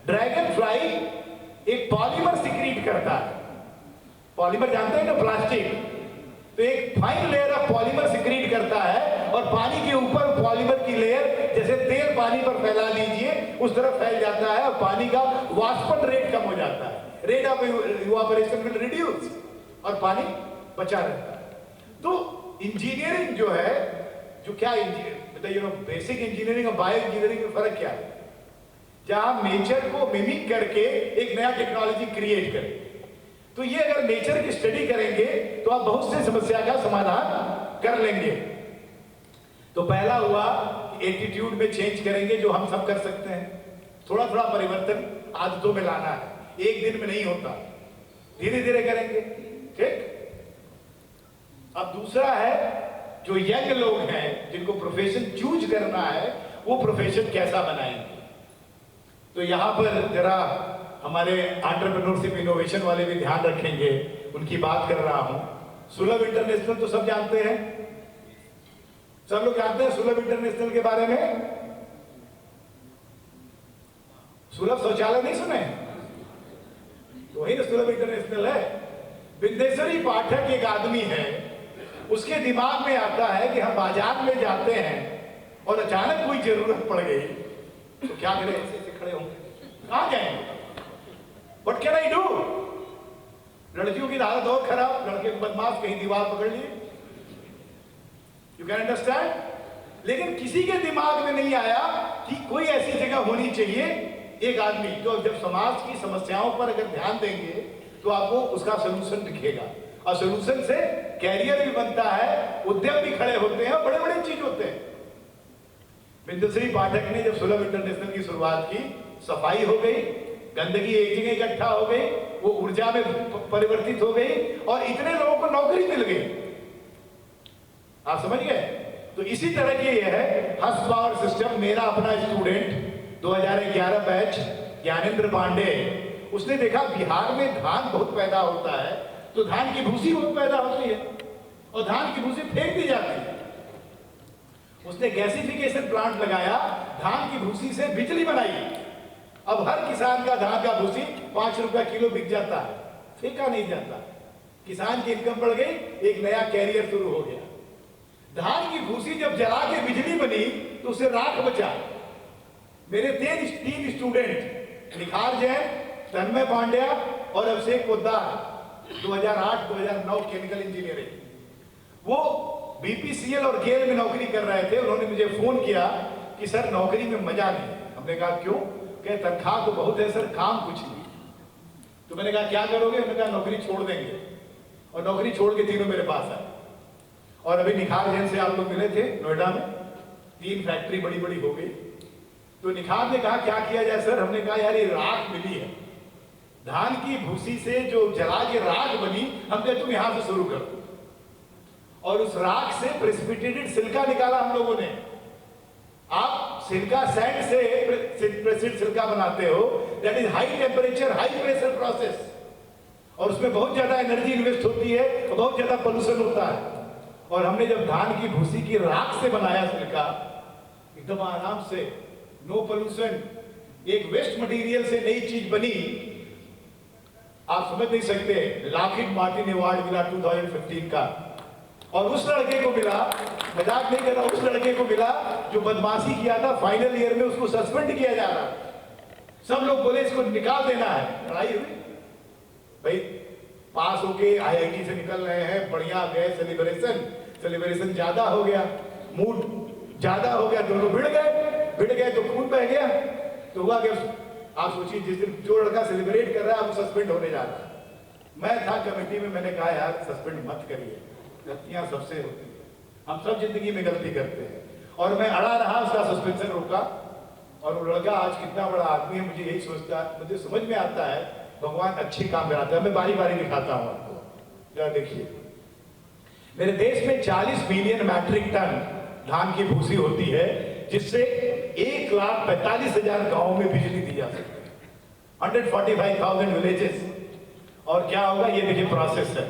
ड्रैगन फ्लाई एक पॉलीमर सिक्रीट करता है। पॉलीमर जानते हैं ना, प्लास्टिक। तो एक fine layer of polymer secrete करता है और पानी के ऊपर पॉलीमर की लेयर, जैसे तेल पानी पर फैला लीजिए उस तरह फैल जाता है और पानी का वाष्पन रेट कम हो जाता है, rate of evaporation will reduce और पानी बचा रहता है। तो इंजीनियरिंग जो है, जो क्या बताइए बेसिक इंजीनियरिंग और बायो इंजीनियरिंग में फर्क क्या है? जहां नेचर को मिमिक करके एक नया टेक्नोलॉजी क्रिएट करें। तो ये अगर नेचर की स्टडी करेंगे तो आप बहुत सी समस्या का समाधान कर लेंगे। तो पहला हुआ एटीट्यूड में चेंज करेंगे, जो हम सब कर सकते हैं। थोड़ा थोड़ा परिवर्तन आदतों में लाना है, एक दिन में नहीं होता, धीरे धीरे करेंगे, ठीक। अब दूसरा है, जो यंग लोग हैं जिनको प्रोफेशन चूज करना है, वो प्रोफेशन कैसा बनाएंगे। तो यहां पर जरा हमारे एंटरप्रेन्योरशिप इनोवेशन वाले भी ध्यान रखेंगे, उनकी बात कर रहा हूं। सुलभ इंटरनेशनल तो सब जानते हैं, सब लोग जानते हैं सुलभ इंटरनेशनल के बारे में। सुलभ शौचालय नहीं सुने? तो वही ना सुलभ इंटरनेशनल है। बिंदेश्वरी पाठक एक आदमी है, उसके दिमाग में आता है कि हम बाजार में जाते हैं और अचानक कोई जरूरत पड़ गई तो क्या करें, ऐसे खड़े होंगे, कहां जाएंगे, व्हाट कैन आई डू। लड़कियों की हालत और खराब, लड़के बदमाश कहीं दीवार पकड़ लिए, यू कैन अंडरस्टैंड। लेकिन किसी के दिमाग में नहीं आया कि कोई ऐसी जगह होनी चाहिए, एक आदमी जो जब समाज की समस्याओं पर अगर ध्यान देंगे तो आपको उसका सोल्यूशन दिखेगा, और सोल्यूशन से कैरियर भी बनता है, उद्यम भी खड़े होते हैं, बड़े बड़े चीज होते हैं। बिंदुश्री पाठक ने जब सुलभ इंटरनेशनल की शुरुआत की, सफाई हो गई, गंदगी एक जगह इकट्ठा हो गई, वो ऊर्जा में परिवर्तित हो गई और इतने लोगों को नौकरी मिल गई। आप समझ गए? तो इसी तरह की यह है हस पावर सिस्टम। मेरा अपना स्टूडेंट 2011 बैच ज्ञानेंद्र पांडे, उसने देखा बिहार में धान बहुत पैदा होता है, तो धान की भूसी बहुत पैदा होती है और धान की भूसी फेंक दी जाती है। उसने गैसिफिकेशन प्लांट लगाया, धान की भूसी से बिजली बनाई। अब हर किसान का धान का भूसी 5 रुपया किलो बिक जाता है, फेंका नहीं जाता। किसान की इनकम बढ़ गई, एक नया कैरियर शुरू हो गया। धान की भूसी जब जला के बिजली बनी तो उसे राख बचा। मेरे 3 स्टूडेंट निखार जैन, तन्मय पांड्या और अभिषेक पोद्दार 2008-2009 केमिकल इंजीनियरिंग, वो बीपीसीएल और गेल में नौकरी कर रहे थे। उन्होंने मुझे फोन किया कि सर नौकरी में मजा नहीं। हमने कहा क्यों? कहे तनख्वाह तो बहुत है सर, काम कुछ नहीं। तो मैंने कहा क्या करोगे? उन्होंने कहा नौकरी छोड़ देंगे। और नौकरी छोड़ के तीनों मेरे पास आए। और अभी निखार जैन से आप लोग मिले थे नोएडा में, 3 फैक्ट्री बड़ी बड़ी हो गई। तो निखार ने कहा क्या किया जाए सर? हमने कहा यार ये राख मिली है, धान की भूसी से जो जला के राख बनी, हम कहे तुम यहां से शुरू करो। और उस राख से प्रेसिपिटेटेड सिलिका निकाला हम लोगों ने। आप सिलिका सैंड से प्रेसिड सिलिका बनाते हो, that is high temperature high pressure process, और उसमें बहुत ज्यादा एनर्जी इन्वेस्ट होती है और बहुत ज्यादा पोल्यूशन होता है। और हमने जब धान की भूसी की राख से बनाया सिलिका, एकदम आराम से, नो पोल्यूशन, एक वेस्ट मटेरियल से नई चीज बनी। आप समझ नहीं सकते। लॉकहीड मार्टिन अवार्ड मिला 2015 का, और उस लड़के को मिला, मजाक नहीं कर रहा, उस लड़के को मिला जो बदमाशी किया था फाइनल ईयर में, उसको सस्पेंड किया जा रहा। सब लोग बोले इसको निकाल देना है। लड़ाई हुई भाई, पास होके आईआईटी से निकल रहे हैं, बढ़िया गए, सेलिब्रेशन ज्यादा हो गया, मूड ज्यादा हो गया, दोनों भिड़ गए तो खून बह गया। तो हुआ क्या? आप सोचिए, जिस दिन जो लड़का सेलिब्रेट कर रहा है वो सस्पेंड होने जा रहा है। मैं था कमेटी में, मैंने कहा यार सस्पेंड मत करिए, गलतियां सबसे होती है, हम सब जिंदगी में गलती करते हैं। और मैं अड़ा रहा, उसका सस्पेंशन रोका, और वो लड़का आज कितना बड़ा आदमी है। मुझे यही सोचता, मुझे समझ में आता है भगवान अच्छी काम कराता है। मैं बारी बारी दिखाता हूं आपको, जरा देखिए। मेरे देश में 40 मिलियन मैट्रिक टन धान की भूसी होती है, जिससे 1,45,000 गांवों में बिजली दी जा सकती है, 145,000 विलेजेस। और क्या होगा ये देखिए, प्रोसेस है,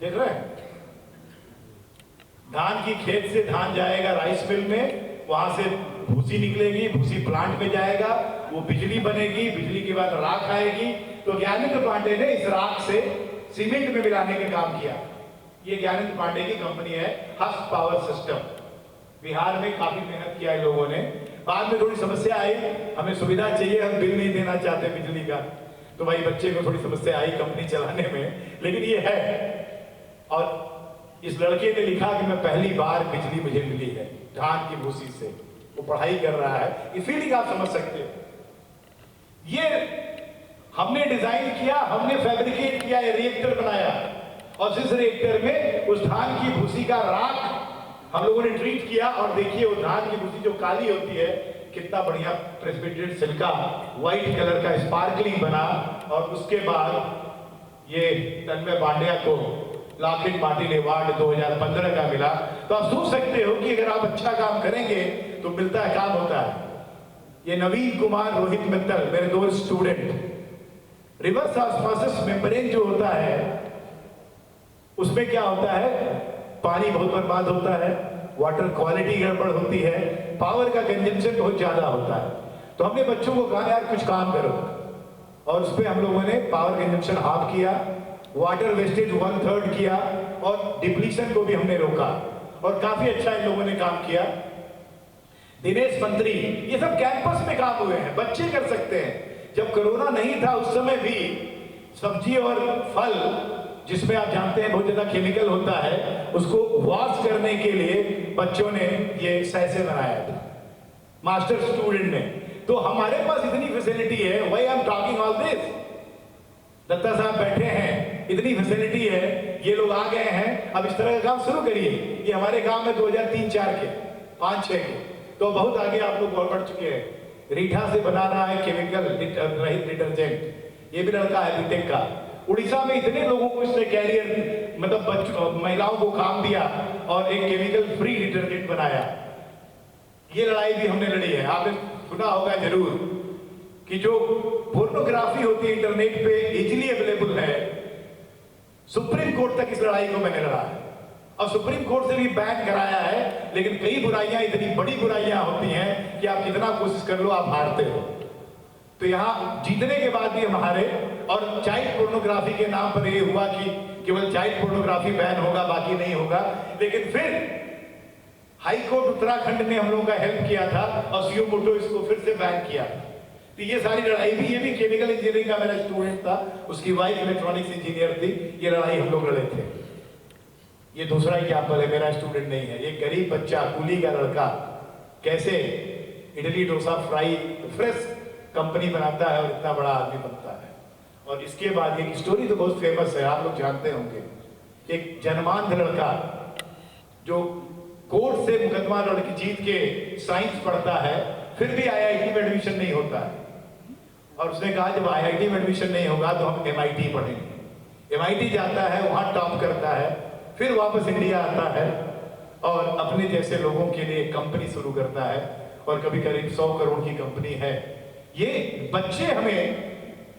देख रहे हैं। धान की खेत से धान जाएगा राइस मिल में, वहां से भूसी निकलेगी, भूसी प्लांट में जाएगा, वो बिजली बनेगी, बिजली के बाद राख आएगी। तो ज्ञानेंद्र पांडे ने इस राख से सीमेंट में मिलाने का काम किया। ये ज्ञानेंद्र पांडे की कंपनी है हस पावर सिस्टम। बिहार में काफी मेहनत किया है लोगों ने। बाद में थोड़ी समस्या आई, हमें सुविधा चाहिए, हम बिल नहीं देना चाहते बिजली का, तो भाई बच्चे को थोड़ी समस्या आई कंपनी चलाने में, लेकिन ये है। और इस लड़के ने लिखा कि मैं पहली बार बिजली मुझे मिली है धान की भूसी से। वो पढ़ाई कर रहा है, ये फीलिंग आप समझ सकते हो। ये हमने डिजाइन किया, हमने फैब्रिकेट किया, ये रिएक्टर बनाया और जिस रिएक्टर में उस धान की भूसी का राख हम लोगों ने ट्रीट किया और देखिए वो धान की भूसी जो काली होती है कितना बढ़िया प्रेसिपिटेट सिल्का व्हाइट कलर का स्पार्कलिंग बना। और उसके बाद ये तन्मय पांड्या को लॉकहीड मार्टिन अवार्ड 2015 का मिला। तो आप सोच सकते हो कि अगर आप अच्छा काम करेंगे तो मिलता है, काम होता है। ये नवीन कुमार रोहित मित्तल मेरे दो स्टूडेंट, रिवर्स ऑस्मोसिस मेम्ब्रेन जो होता है उसमें क्या होता है, पानी बहुत बर्बाद होता है, वाटर क्वालिटी गड़बड़ होती है, पावर का कंजम्पशन बहुत ज्यादा होता है। तो हमने बच्चों को कहा यार कुछ काम करो और उस पर हम लोगों ने पावर कंजम्पशन हाफ किया, वाटर वेस्टेज 1/3 किया और डिप्लीशन को भी हमने रोका और काफी अच्छा इन लोगों ने काम किया। दिनेश मंत्री, ये सब कैंपस में काम हुए हैं, बच्चे कर सकते हैं। जब कोरोना नहीं था उस समय भी सब्जी और फल जिसमें आप जानते हैं बहुत ज्यादा केमिकल होता है, उसको वॉश करने के लिए बच्चों ने ये सैसे बनाया था, मास्टर स्टूडेंट ने। तो हमारे पास इतनी फैसिलिटी है, why I am talking all this. Datta साहब बैठे हैं, इतनी फैसिलिटी है, ये लोग आ गए हैं, अब इस तरह का काम शुरू करिए। ये हमारे गांव में 2003-4 के 5-6 के, तो बहुत आगे आप लोग और बढ़ चुके हैं। रीठा से बना रहा है केमिकल रहित डिटर्जेंट, ये भी लड़का है बीटेक का। उड़ीसा में इतने लोगों को इसने कैरियर मतलब महिलाओं को काम दिया और एक केमिकल फ्री डिटर्जेंट बनाया। ये लड़ाई भी हमने लड़ी है, आपने सुना होगा जरूर कि जो पोर्नोग्राफी होती है इंटरनेट पे इजीली अवेलेबल है, सुप्रीम कोर्ट तक इस लड़ाई को मैंने लड़ा है और सुप्रीम कोर्ट से भी बैन कराया है। लेकिन कई बुराइयां इतनी बड़ी बुराइयां होती हैं कि आप कितना कोशिश कर लो आप हारते हो। तो यहाँ जीतने के बाद भी हम हारे और चाइल्ड पोर्नोग्राफी के नाम पर ये हुआ कि केवल चाइल्ड पोर्नोग्राफी बैन होगा बाकी नहीं होगा। लेकिन फिर हाई कोर्ट उत्तराखंड ने हम लोगों का हेल्प किया था और सीओ मोटो इसको फिर से बैन किया। तो ये सारी लड़ाई भी, ये भी केमिकल इंजीनियरिंग का मेरा स्टूडेंट था, उसकी वाइफ इलेक्ट्रॉनिक्स इंजीनियर थी, ये लड़ाई हम लोग लड़े थे। ये दूसरा एग्जाम्पल है, मेरा स्टूडेंट नहीं है, एक गरीब बच्चा कूली का लड़का कैसे idli dosa fry fresh company बनाता है और इतना बड़ा आदमी बनता है। और इसके बाद एक स्टोरी तो बहुत फेमस है, आप लोग जानते होंगे, एक जन्मांध लड़का जो कोर्ट से मुकदमा लड़की जीत के साइंस पढ़ता है, फिर भी आईआईटी में एडमिशन नहीं होता है और उसने कहा जब आईआईटी में एडमिशन नहीं होगा तो हम एमआईटी पढ़ेंगे। एमआईटी जाता है, वहां टॉप करता है, फिर वापस इंडिया आता है और अपने जैसे लोगों के लिए कंपनी शुरू करता है और कभी करीब 100 करोड़ की कंपनी है। ये बच्चे हमें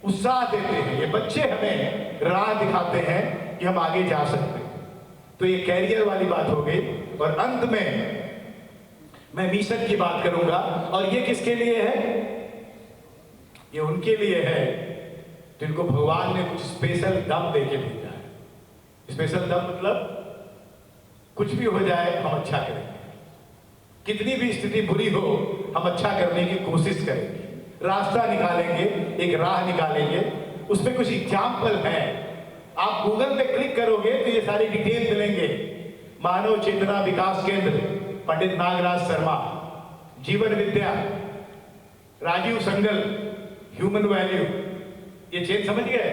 उत्साह देते हैं, ये बच्चे हमें राह दिखाते हैं कि हम आगे जा सकते हैं। तो ये कैरियर वाली बात हो गई। और अंत में मैं मिशन की बात करूंगा और ये किसके लिए है, ये उनके लिए है जिनको भगवान ने कुछ स्पेशल दम देके भेजा है। स्पेशल दम मतलब कुछ भी हो जाए हम अच्छा करेंगे, कितनी भी स्थिति बुरी हो हम अच्छा करने की कोशिश करेंगे, रास्ता निकालेंगे, एक राह निकालेंगे। उसमें कुछ एग्जाम्पल हैं, आप गूगल पे क्लिक करोगे तो ये सारी डिटेल मिलेंगे। मानव चेतना विकास केंद्र पंडित नागराज शर्मा, जीवन विद्या राजीव संगल, ह्यूमन वैल्यू, ये चेन समझ गए,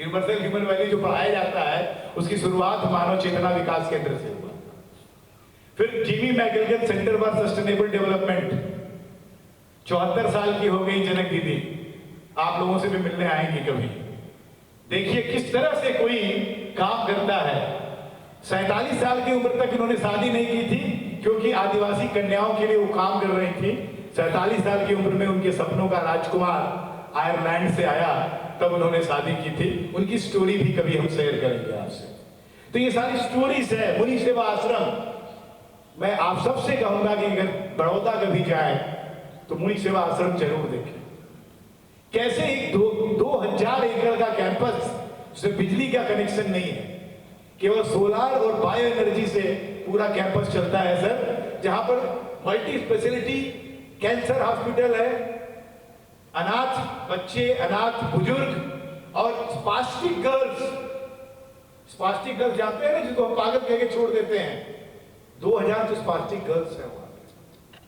यूनिवर्सल ह्यूमन वैल्यू जो पढ़ाया जाता है उसकी शुरुआत मानव चेतना विकास केंद्र से हुआ। फिर Jimmy McGann centre for sustainable development, 74 साल की हो गई जनक दीदी, आप लोगों से भी मिलने आएंगी कभी। देखिए किस तरह से कोई काम करता है। 47 साल की उम्र तक इन्होंने शादी नहीं की थी क्योंकि आदिवासी कन्याओं के लिए वो काम कर रही थी। 47 साल की उम्र में उनके सपनों का राजकुमार आयरलैंड से आया, तब उन्होंने शादी की थी। उनकी स्टोरी भी कभी हम शेयर करेंगे आपसे। तो ये सारी स्टोरीज है। मुनि सेवा आश्रम, मैं आप सबसे कहूंगा कि अगर बड़ौदा कभी जाए तो मुनि सेवा आश्रम जरूर देखें। कैसे एक 2000 एकड़ का कैंपस, उसमें बिजली का कनेक्शन नहीं है, केवल सोलार और बायो एनर्जी से पूरा कैंपस चलता है सर, जहां पर मल्टी स्पेशलिटी कैंसर हॉस्पिटल है, अनाथ बच्चे, अनाथ बुजुर्ग और स्पास्टिक गर्ल्स स्पास्टिक गर्ल्स जानते हैं ना, जिसको हम पागल कह के छोड़ देते हैं। 2000 जो स्पास्टिक गर्ल्स हैं वहां पे।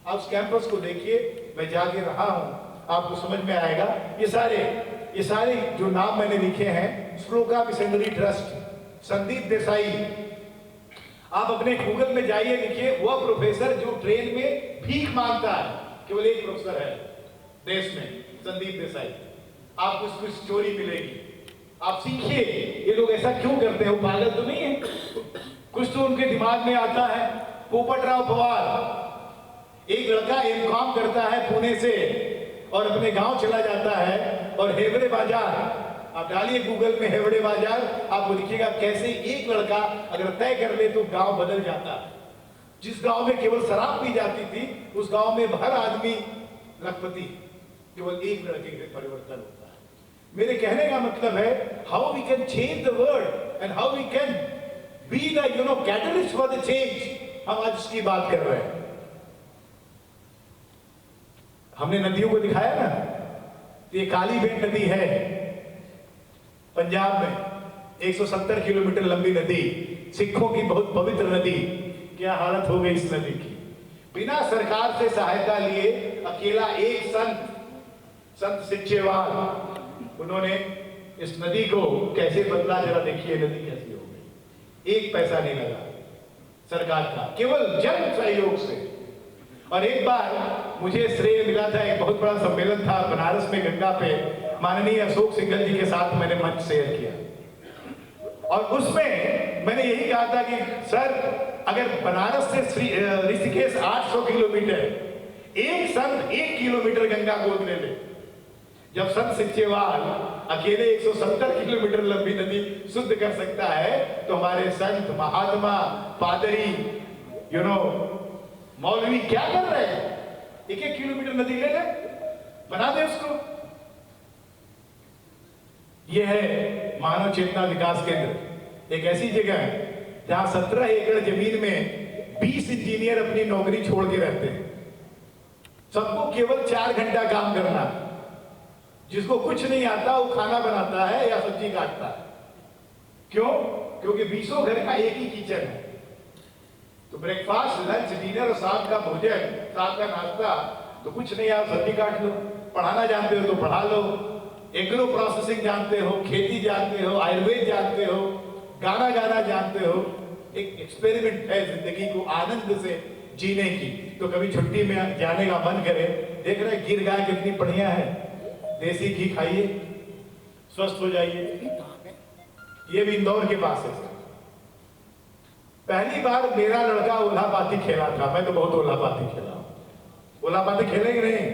आप उस कैंपस को देखिए, मैं जाके रहा हूं, आपको समझ में आएगा। ये सारे जो नाम मैंने लिखे हैं, श्लोका मिशनरी ट्रस्ट, संदीप देसाई, आप अपने गूगल में जाइए, लिखिए वह प्रोफेसर जो ट्रेन में भीख मांगता है। केवल एक प्रोफेसर है देश में, संदीप देसाई। आपको उसकी स्टोरी मिलेगी, आप सीखिए ये लोग ऐसा क्यों करते हैं। वो पागल तो नहीं है, कुछ तो उनके दिमाग में आता है। पोपट राव पवार, एक लड़का एमकॉम करता है पुणे से और अपने गांव चला जाता है, और हेवड़े बाजार, आप डालिए गूगल में हेवड़े बाजार, आपको दिखेगा कैसे एक लड़का अगर तय कर ले तो गांव बदल जाता है। जिस गांव में केवल शराब पी जाती थी, उस गांव में हर आदमी लखपति, केवल एक लड़के से परिवर्तन होता है। मेरे कहने का मतलब है, how we can change the world and how we can be the catalyst for the change. हम आज उसकी बात कर रहे हैं। हमने नदियों को दिखाया ना, ये काली बेट नदी है पंजाब में, 170 किलोमीटर लंबी नदी, सिखों की बहुत पवित्र नदी। क्या हालत हो गई इस नदी की। बिना सरकार से सहायता लिए अकेला एक संत सिचेवाल, उन्होंने इस नदी को कैसे बदला, जरा देखिए नदी कैसी हो गई। एक पैसा नहीं लगा सरकार का, केवल जन सहयोग से। और एक बार मुझे श्रेय मिला था, एक बहुत बड़ा सम्मेलन था बनारस में गंगा पे, माननीय अशोक सिंघल जी के साथ मैंने मंच शेयर किया, और उसमें मैंने यही कहा था कि सर, अगर बनारस से ऋषिकेश 800 किलोमीटर, एक संत 1 किलोमीटर गंगा गोद ले ले। जब संत सिचेवाल अकेले 170 किलोमीटर लंबी नदी शुद्ध कर सकता है, तो हमारे संत, महात्मा, पादरी, मौलवी क्या कर रहे हैं। 1-1 किलोमीटर नदी ले ले, बना दे उसको। यह है मानव चेतना विकास केंद्र, एक ऐसी जगह है जहां 17 एकड़ जमीन में 20 इंजीनियर अपनी नौकरी छोड़ के रहते हैं। सबको केवल 4 घंटा काम करना है। जिसको कुछ नहीं आता वो खाना बनाता है या सब्जी काटता है। क्यों? क्योंकि 20 घर का एक ही किचन है। तो ब्रेकफास्ट, लंच, डिनर और शाम का भोजन, शाम का नाश्ता, तो कुछ नहीं, आप सब्जी काट लो। पढ़ाना जानते हो तो पढ़ा लो, एग्रो प्रोसेसिंग जानते हो, खेती जानते हो, आयुर्वेद जानते हो, गाना गाना जानते हो। एक एक्सपेरिमेंट है जिंदगी को आनंद से जीने की। तो कभी छुट्टी में जाने का मन करे, देख रहे गिर गाय कितनी बढ़िया है, देसी घी खाइए, स्वस्थ हो जाइए। ये भी इंदौर के पास है। पहली बार मेरा लड़का ओलापाती खेला था। मैं तो बहुत ओलापाती खेला हूं। ओलापाती खेलेंगे नहीं?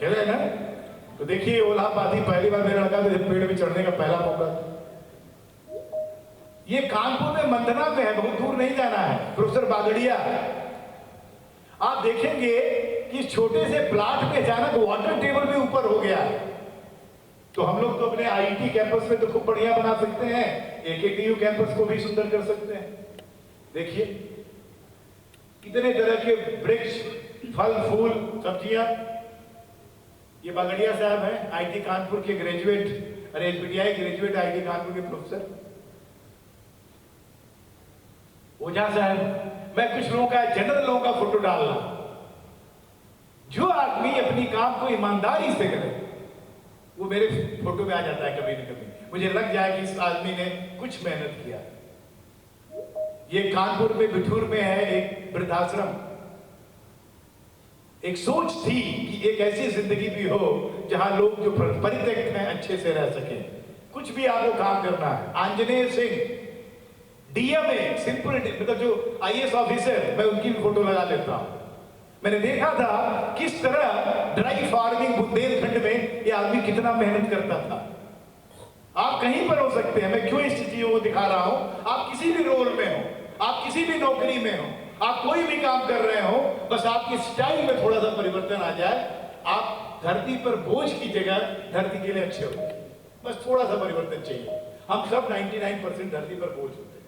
खेले ना? तो देखिए ओलापाती पहली बार मेरा लड़का तो पेड़ में चढ़ने का पहला मौका था। ये कानपुर में मंदना में है, बहुत दूर नहीं जाना है। प्रोफेसर बागड़िया, आप देखेंगे कि छोटे से प्लाट में अचानक वाटर टेबल भी ऊपर हो गया है। तो हम लोग तो अपने आईटी कैंपस में तो खूब बढ़िया बना सकते हैं, एकेटीयू कैंपस को भी सुंदर कर सकते हैं। देखिए कितने तरह के वृक्ष, फल फूल, सब्जियां। ये बागड़िया साहब हैं, आईटी कानपुर के ग्रेजुएट, अरे एसबीटीआई ग्रेजुएट, आईटी कानपुर के प्रोफेसर। ओझा साहब, मैं कुछ लोगों का, जनरल लोगों का फोटो डाल रहा हूं। जो आदमी अपनी काम को ईमानदारी से करे वो मेरे फोटो में आ जाता है कभी न कभी। मुझे लग जाए कि इस आदमी ने कुछ मेहनत किया। ये कानपुर में बिठूर में है एक वृद्धाश्रम। एक सोच थी कि एक ऐसी जिंदगी भी हो जहां लोग जो परित्यक्त हैं अच्छे से रह सके। कुछ भी आपको काम करना है। आंजनेय सिंह डीएमए, सिंपल, मतलब जो आईएएस ऑफिसर, मैं उनकी भी फोटो लगा लेता हूं। मैंने देखा था किस तरह ड्राई फार्मिंग बुंदेलखंड में ये आदमी कितना मेहनत करता था। आप कहीं पर हो सकते हैं, मैं क्यों इस चीजों को दिखा रहा हूं। आप किसी भी रोल में हो, आप किसी भी नौकरी में हो, आप कोई भी काम कर रहे हो, बस आपकी स्टाइल में थोड़ा सा परिवर्तन आ जाए, आप धरती पर बोझ की जगह धरती के लिए अच्छे हो। बस थोड़ा सा परिवर्तन चाहिए। हम सब 99% धरती पर बोझ होते हैं।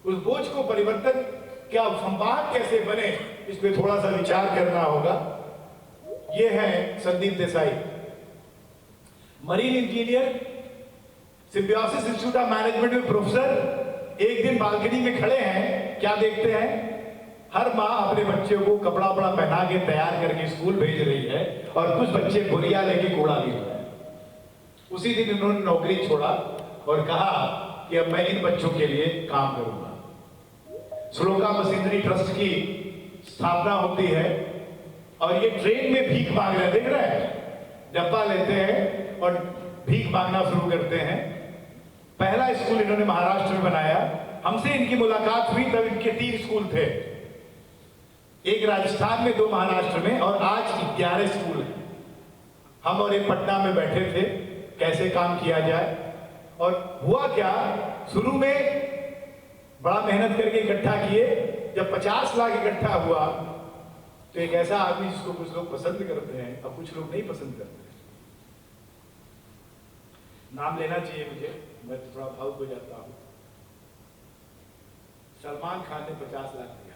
उस बोझ को परिवर्तन क्या, संवाद कैसे बने, इस पे थोड़ा सा विचार करना होगा। ये है Sandeep Desai, marine engineer, symbiosis institute of management में प्रोफेसर एक दिन बालकनी में खड़े हैं, क्या देखते हैं? हर माँ अपने बच्चे को कपड़ा वपड़ा पहना के तैयार करके स्कूल भेज रही है और कुछ बच्चे बोरिया लेके कूड़ा गिर रहे हैं। उसी दिन इन्होंने नौकरी छोड़ा और कहा कि अब मैं इन बच्चों के लिए काम करूंगा। श्लोका मशीनरी ट्रस्ट की स्थापना होती है और ये ट्रेन में भीख मांग रहे हैं, देख रहे हैं, डब्बा लेते हैं और भीख मांगना शुरू करते हैं। पहला स्कूल इन्होंने महाराष्ट्र में बनाया। हमसे इनकी मुलाकात हुई तब इनके 3 स्कूल थे, एक राजस्थान में, 2 महाराष्ट्र में, और आज 11 स्कूल हैं। हम और एक पटना में बैठे थे कैसे काम किया जाए। और हुआ क्या, शुरू में बड़ा मेहनत करके इकट्ठा किए। जब 50 लाख इकट्ठा हुआ तो एक ऐसा आदमी जिसको कुछ लोग पसंद करते हैं और कुछ लोग नहीं पसंद करते, नाम लेना चाहिए मुझे, मैं तो थोड़ा भावुक हो जाता हूं। सलमान खान ने 50 लाख दिया।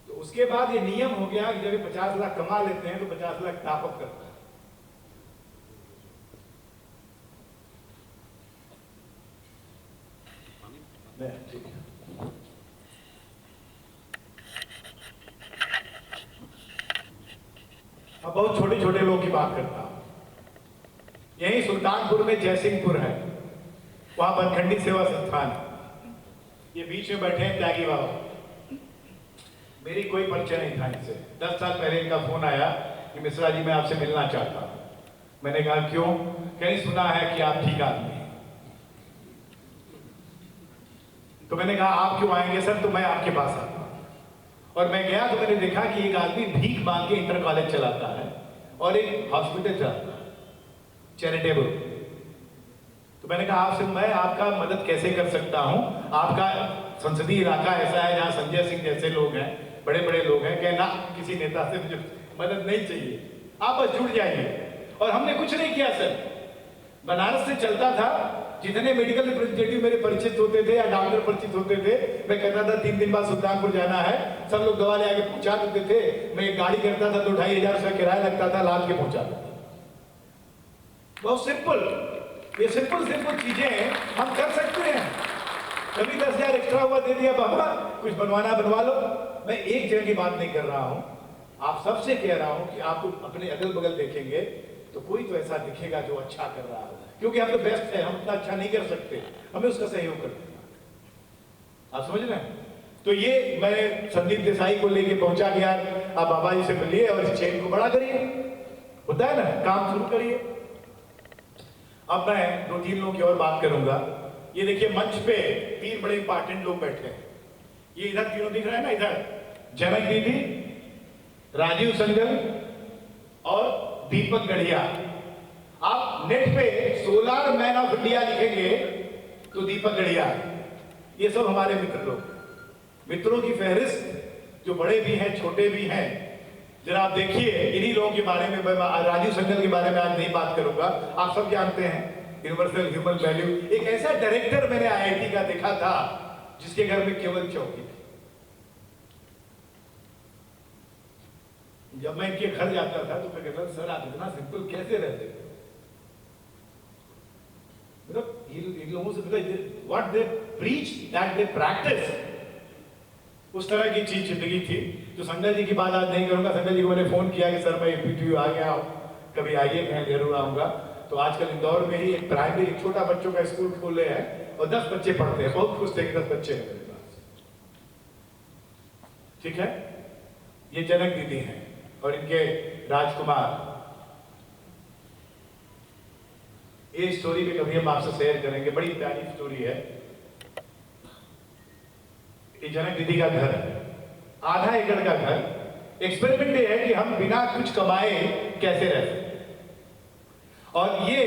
तो उसके बाद ये नियम हो गया कि जब ये 50 लाख कमा लेते हैं तो 50 लाख टॉप अप करता है। ठीक है। अब बहुत छोटे छोटे लोगों की बात करता हूं। यही सुल्तानपुर में जयसिंहपुर है, वहां बनखंडी सेवा संस्थान, ये बीच में बैठे हैं त्यागी बाबा। मेरी कोई परिचय नहीं था इनसे। 10 साल पहले इनका फोन आया कि मिश्रा जी मैं आपसे मिलना चाहता हूं। मैंने कहा क्यों? कहीं सुना है कि आप ठीक आदमी हैं। तो मैंने कहा आप क्यों आएंगे सर? तो मैं आपके पास आता हूं। और मैं गया तो मैंने देखा कि एक आदमी भीख मांग के इंटर कॉलेज चलाता है और एक हॉस्पिटल चलाता है, चैरिटेबल। तो मैंने कहा आपसे मैं आपका मदद कैसे कर सकता हूं? आपका संसदीय इलाका ऐसा है जहां संजय सिंह जैसे लोग हैं, बड़े बड़े लोग हैं, कहना किसी नेता से मुझे मदद नहीं चाहिए, आप बस जुड़ जाइए। और हमने कुछ नहीं किया सर। बनारस से चलता था, जितने मेडिकल रिप्रेजेंटेटिव मेरे परिचित होते थे या डॉक्टर परिचित होते थे, मैं कहता था 3 दिन बाद सुल्तानपुर जाना है, सब लोग दवा ले आके पहुंचा देते थे। मैं एक गाड़ी करता था तो 2,500 रुपया किराया लगता था, लाद के पहुंचा देता। बहुत सिंपल, ये सिंपल चीजें हम कर सकते हैं। कभी 10,000 एक्स्ट्रा हुआ दे दिया, बाबा कुछ बनवाना बनवा लो। मैं एक जगह की बात नहीं कर रहा हूं, आप सबसे कह रहा हूं कि आप अपने अगल बगल देखेंगे तो कोई तो ऐसा दिखेगा जो अच्छा कर रहा है, क्योंकि हम तो बेस्ट है, हम इतना अच्छा नहीं कर सकते, हमें उसका सहयोग कर देना। आप समझ रहे हैं? तो ये मैं संदीप देसाई को लेके पहुंचा कि यार आप बाबा जी से मिलिए और इस चेन को बड़ा करिए, होता है ना, काम शुरू करिए। अब मैं 2-3 लोगों की और बात करूंगा। ये देखिए मंच पे 3 बड़े इंपॉर्टेंट लोग बैठे हैं। ये इधर तीनों दिख रहे हैं ना, इधर जनक दीदी, राजीव संगल और दीपक गढ़िया। आप नेट पे सोलार मैन ऑफ इंडिया लिखेंगे तो दीपक गढ़िया। ये सब हमारे मित्र लोग, मित्रों की फहरिस्त, जो बड़े भी हैं छोटे भी हैं। जरा आप देखिए, इन्हीं लोगों के बारे में मैं राजीव संगल के बारे में आज नहीं बात करूंगा। आप सब जानते हैं यूनिवर्सल ह्यूमन वैल्यू। एक ऐसा डायरेक्टर मैंने IIT का देखा था जिसके घर में केवल चौकी थी। जब मैं इनके घर जाता था तो मैं कहता था सर आप इतना सिंपल कैसे रहते थे? मतलब इन लोगों से what they preach that they practice, उस तरह की चीज जिंदगी थी। तो संजय जी की बात आज नहीं करूंगा। संजय जी को मैंने फोन किया कि सर मैं PTU आ गया हूं, कभी आइए, मैं जरूर आऊंगा। तो आजकल इंदौर में ही एक प्राइमरी, एक छोटा बच्चों का स्कूल खोले हैं और 10 बच्चे पढ़ते हैं। बहुत खुश थे कि 10 बच्चे हैं मेरे पास। ठीक है, ये जनक दीदी हैं और इनके राजकुमार। ये स्टोरी भी कभी हम आपसे शेयर करेंगे, बड़ी प्यारी स्टोरी है। ये जनक दीदी का घर है, आधा एकड़ का घर। एक्सपेरिमेंट ये है कि हम बिना कुछ कमाए कैसे रह सकते। और ये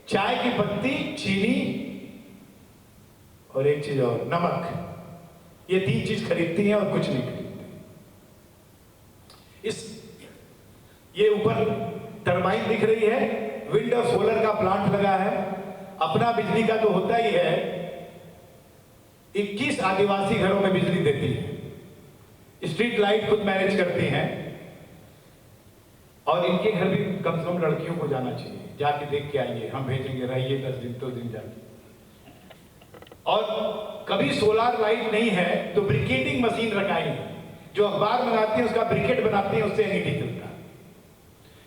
चाय की पत्ती, चीनी और एक चीज और, नमक, ये 3 चीज खरीदती हैं और कुछ नहीं खरीदती। ये ऊपर टरबाइन दिख रही है, विंड और सोलर का प्लांट लगा है। अपना बिजली का तो होता ही है, 21 आदिवासी घरों में बिजली देती है। स्ट्रीट लाइट खुद मैनेज करती हैं, और इनके घर भी कम से कम लड़कियों को जाना चाहिए, जाके देख के आइए, हम भेजेंगे, रहिए 10 दिन तो दिन जाके। और कभी सोलार लाइट नहीं है तो ब्रिकेटिंग मशीन रखाई है, जो अखबार बनाती है उसका ब्रिकेट बनाती है, उससे एनईडी चलता है।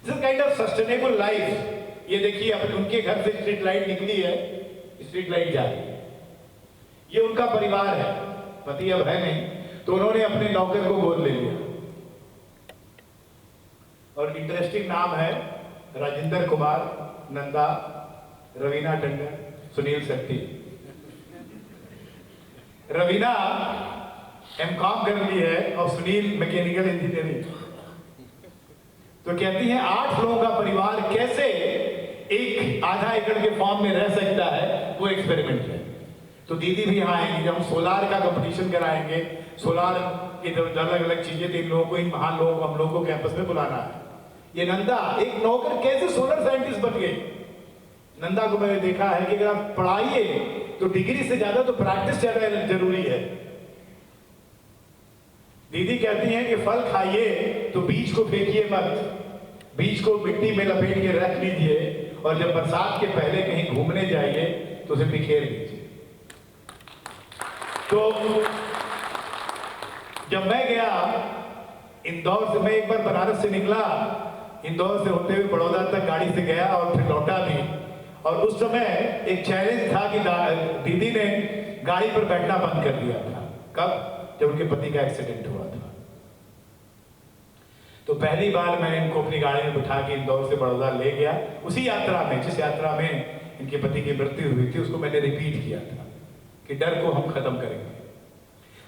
This kind of sustainable life. ये देखिए अब उनके घर से स्ट्रीट लाइट निकली है, स्ट्रीट लाइट जा रही है, ये उनका परिवार है, पति अब है नहीं, तो उन्होंने अपने नौकर को गोद ले लिया। और इंटरेस्टिंग नाम है राजेंद्र कुमार, नंदा, रवीना टंडन, सुनील शेट्टी। रवीना एमकॉम कर ली है और सुनील मैकेनिकल इंजीनियरिंग। तो कहती हैं 8 लोगों का परिवार कैसे एक आधा एकड़ के फॉर्म में रह सकता है, वो एक्सपेरिमेंट है। तो दीदी भी यहाँ आएंगी, जब हम सोलार का कंपटीशन कराएंगे, सोलार की अलग अलग चीजें, 3 लोगों को, इन महान लोगों को हम लोगों को कैंपस में बुलाना है। ये नंदा एक नौकर कैसे सोलर साइंटिस्ट बन गए। नंदा को मैंने देखा है कि अगर आप पढ़ाइए तो डिग्री से ज्यादा तो प्रैक्टिस ज्यादा जरूरी है। दीदी कहती हैं कि फल खाइए तो बीज को फेंकिए मत, बीज को मिट्टी में लपेट के रख लीजिए, और जब बरसात के पहले कहीं घूमने जाइए तो उसे बिखेर लीजिए। तो जब मैं गया इंदौर से, मैं एक बार बनारस से निकला, इंदौर से होते हुए बड़ौदा तक गाड़ी से गया और फिर लौटा भी, और उस समय एक चैलेंज था कि दीदी ने गाड़ी पर बैठना बंद कर दिया था। कब? जब उनके पति का एक्सीडेंट हुआ था। तो पहली बार मैंने इनको अपनी गाड़ी में बिठा के इंदौर से बड़ौदा ले गया। उसी यात्रा में, जिस यात्रा में इनके पति की मृत्यु हुई थी, उसको मैंने रिपीट किया था कि डर को हम खत्म करेंगे।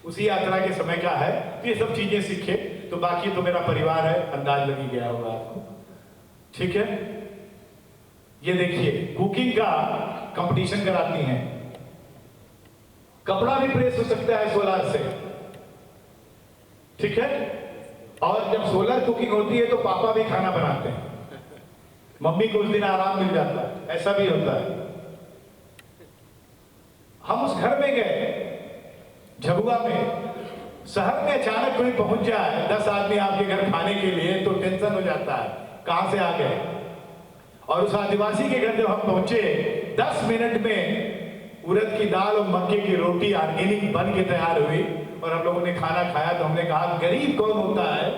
उसी यात्रा के समय का है, तो ये सब चीजें सीखे। तो बाकी तो मेरा परिवार है, अंदाज लगी गया होगा आपको, ठीक है। ये देखिए कुकिंग का कंपटीशन कराती हैं, कपड़ा भी प्रेस हो सकता है सोलार से, ठीक है। और जब सोलर कुकिंग होती है तो पापा भी खाना बनाते हैं, मम्मी को उस दिन आराम मिल जाता है, ऐसा भी होता है। हम उस घर में गए झबुआ में, शहर में अचानक कोई पहुंच जाए, 10 आदमी आपके घर खाने के लिए, तो टेंशन हो जाता है कहां से आ गए। और उस आदिवासी के घर जब हम पहुंचे, 10 मिनट में उड़द की दाल और मक्के की रोटी ऑर्गेनिक बन के तैयार हुई, और हम लोगों ने खाना खाया। तो हमने कहा गरीब कौन होता है?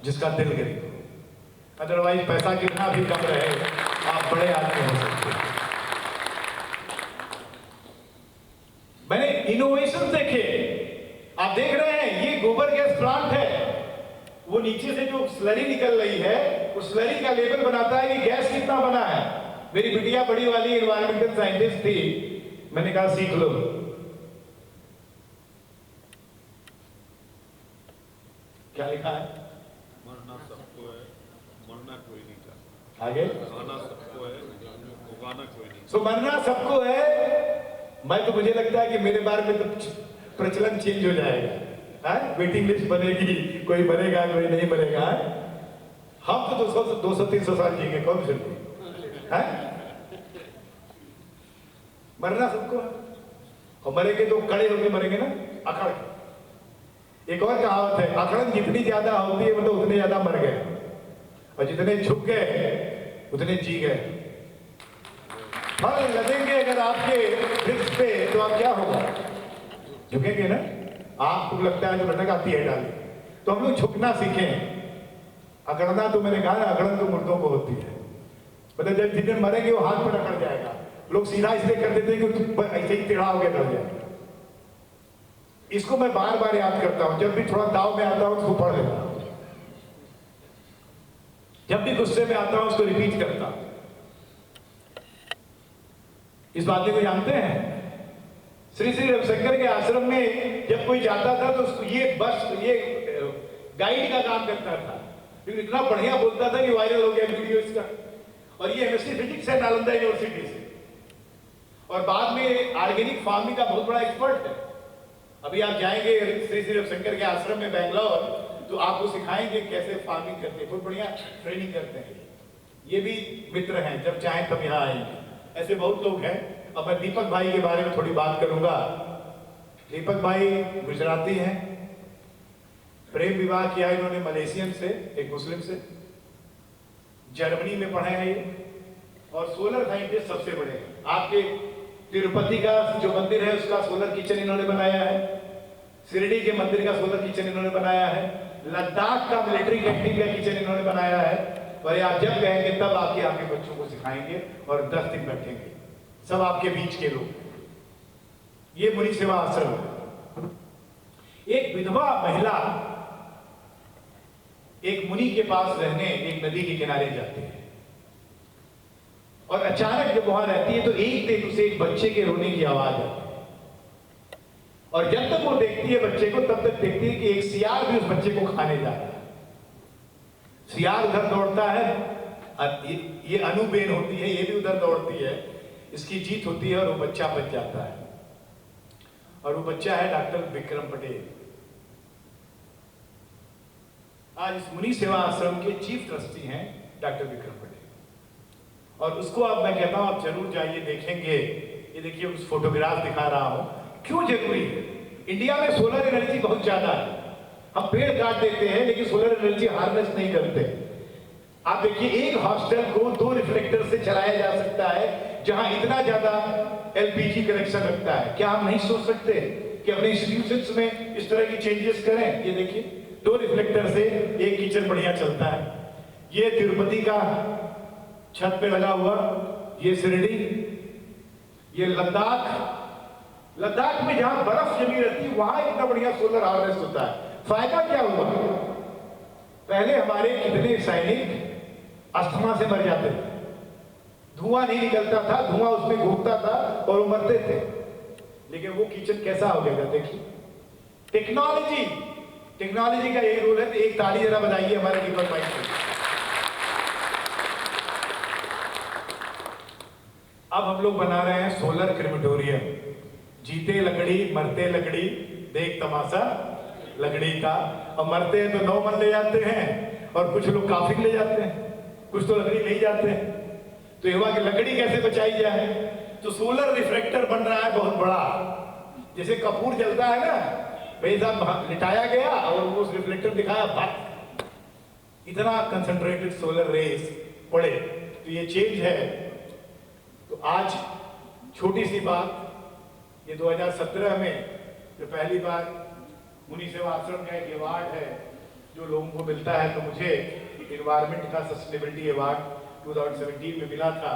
जिसका दिल गरीब हो। अदरवाइज पैसा कितना भी कम रहे, आप बड़े आदमी हो सकते हैं। मैंने इनोवेशन देखे, आप देख रहे हैं ये गोबर गैस प्लांट है, वो नीचे से जो स्लरी निकल रही है, उस स्लरी का लेवल बनाता है कि गैस कितना बना है। मेरी बिटिया बड़ी वाली एनवायरमेंटल साइंटिस्ट थी, मैंने कहा सीख लो। क्या लिखा है? मरना सबको है, मरना कोई नहीं चाहता। आगे खाना सबको है, उगाना कोई नहीं। सो मरना सबको है। मैं तो, मुझे लगता है कि मेरे बारे में तो प्रचलन चेंज हो जाएगा, वेटिंग लिस्ट बनेगी, कोई मरेगा कोई नहीं मरेगा। हम तो 200-300 साल जिएंगे, कौन से मरना सबको है, और मरेंगे तो कड़े होकर मरेंगे ना, अकड़ के। एक और कहावत है, अकड़न जितनी ज्यादा होती है मतलब उतने ज्यादा मर गए, और जितने झुक गए उतने जी गए। फल लगेंगे अगर आपके वृक्ष पे, तो आप क्या होगा? झुकेंगे ना। आपको लगता है जो लटक आती है डाली, तो हम लोग झुकना सीखें। अकड़ना तो मैंने कहा ना, अकड़न तो मुर्दों को होती है, मतलब जब जितने मरेंगे वो हाथ पर अकड़ जाएगा। लोग सीधा इसलिए कर देते हैं कि ऐसे ही टेढ़ा होकर कर जाएगा। इसको मैं बार बार याद करता हूं, जब भी थोड़ा दाव में आता हूं उसको पढ़ लेता हूं, जब भी गुस्से में आता हूं उसको रिपीट करता हूं। इस बात को जानते हैं, श्री श्री रविशंकर के आश्रम में जब कोई जाता था तो ये गाइड का काम करता था, क्योंकि इतना बढ़िया बोलता था कि वायरल हो गया वीडियो इसका। और ये एमएससी फिजिक्स है नालंदा यूनिवर्सिटी से, और बाद में ऑर्गेनिक फार्मिंग का बहुत बड़ा एक्सपर्ट है। अभी आप जाएंगे श्री श्री रविशंकर के आश्रम में बेंगलोर, तो आपको सिखाएंगे कैसे फार्मिंग करते हैं, बहुत बढ़िया ट्रेनिंग करते हैं। ये भी मित्र हैं, जब चाहें तब यहाँ आएंगे। ऐसे बहुत लोग हैं। अब मैं दीपक भाई के बारे में थोड़ी बात करूंगा। दीपक भाई गुजराती हैं, प्रेम विवाह किया इन्होंने मलेशियन से, एक मुस्लिम से, जर्मनी में पढ़े हैं ये, और सोलर साइंटिस्ट सबसे बड़े हैं। आपके तिरुपति का जो मंदिर है उसका सोलर किचन इन्होंने बनाया है, शिरडी के मंदिर का सोलर किचन इन्होंने बनाया है, लद्दाख का मिलिट्री कैंटीन का किचन इन्होंने बनाया है। और आप जब कहेंगे तब आपके आपके बच्चों को सिखाएंगे और 10 दिन रखेंगे, सब आपके बीच के लोग। ये मुनि सेवा आश्रम है। एक विधवा महिला एक मुनि के पास रहने एक नदी के किनारे जाती है, और अचानक जब वहां रहती है तो एक दिन उसे एक बच्चे के रोने की आवाज आती है, और जब तक वो देखती है बच्चे को तब तक देखती है कि एक सियार भी उस बच्चे को खाने जा रहा है। सियार उधर दौड़ता है, ये अनुबेन होती है, ये भी उधर दौड़ती है, इसकी जीत होती है और वो बच्चा बच जाता है। और वो बच्चा है डॉक्टर विक्रम पटेल। आज इस मुनि सेवा आश्रम के चीफ ट्रस्टी हैं डॉक्टर विक्रम पटेल, और उसको अब मैं कहता हूं आप जरूर जाइए, देखेंगे। ये देखिए उस फोटोग्राफ दिखा रहा हूं। क्यों जरूरी है? इंडिया में सोलर एनर्जी बहुत ज्यादा है, हम पेड़ काट देते हैं लेकिन सोलर एनर्जी हार्नेस नहीं करते। आप देखिए एक हॉस्टल को 2 रिफ्लेक्टर से चलाया जा सकता है जहां इतना ज्यादा एलपीजी कनेक्शन रखता है। क्या हम नहीं सोच सकते कि अपने इंस्टीट्यूशंस में इस तरह की चेंजेस करें? ये देखिए 2 रिफ्लेक्टर से एक किचन बढ़िया चलता है। ये तिरुपति का छत पे लगा हुआ, ये शिरडी, ये लद्दाख में जहां बर्फ जमी रहती है वहां इतना बढ़िया सोलर हार्वेस्ट होता है। फायदा क्या हुआ? पहले हमारे कितने सैनिक अस्थमा से मर जाते थे, धुआं नहीं निकलता था, धुआं उसमें घूमता था और वो मरते थे। लेकिन वो किचन कैसा हो गया देखिए। टेक्नोलॉजी का यही रोल है। तो एक ताली जरा बजाइए हमारे दीपक भाई को। अब हम लोग बना रहे हैं सोलर क्रेमेटोरियम। जीते लकड़ी मरते लकड़ी, देख तमाशा लकड़ी का। और मरते हैं तो 9 मन ले जाते हैं, और कुछ लोग काफी ले जाते हैं, कुछ तो लकड़ी ले जाते हैं। तो ये हुआ कि लकड़ी कैसे बचाई जाए, तो सोलर रिफ्लेक्टर बन रहा है बहुत बड़ा। जैसे कपूर जलता है ना, भाई साहब लिटाया गया और वो रिफ्लेक्टर दिखाया, बात इतना कंसंट्रेटेड सोलर रेज पड़े। तो ये चेंज है। तो आज छोटी सी बात, ये 2017 में जो पहली बार मुनि सेवा आश्रम का एक अवार्ड है जो लोगों को मिलता है, तो मुझे इन्वायरमेंट का सस्टेनेबिलिटी अवार्ड 2017 में मिला था,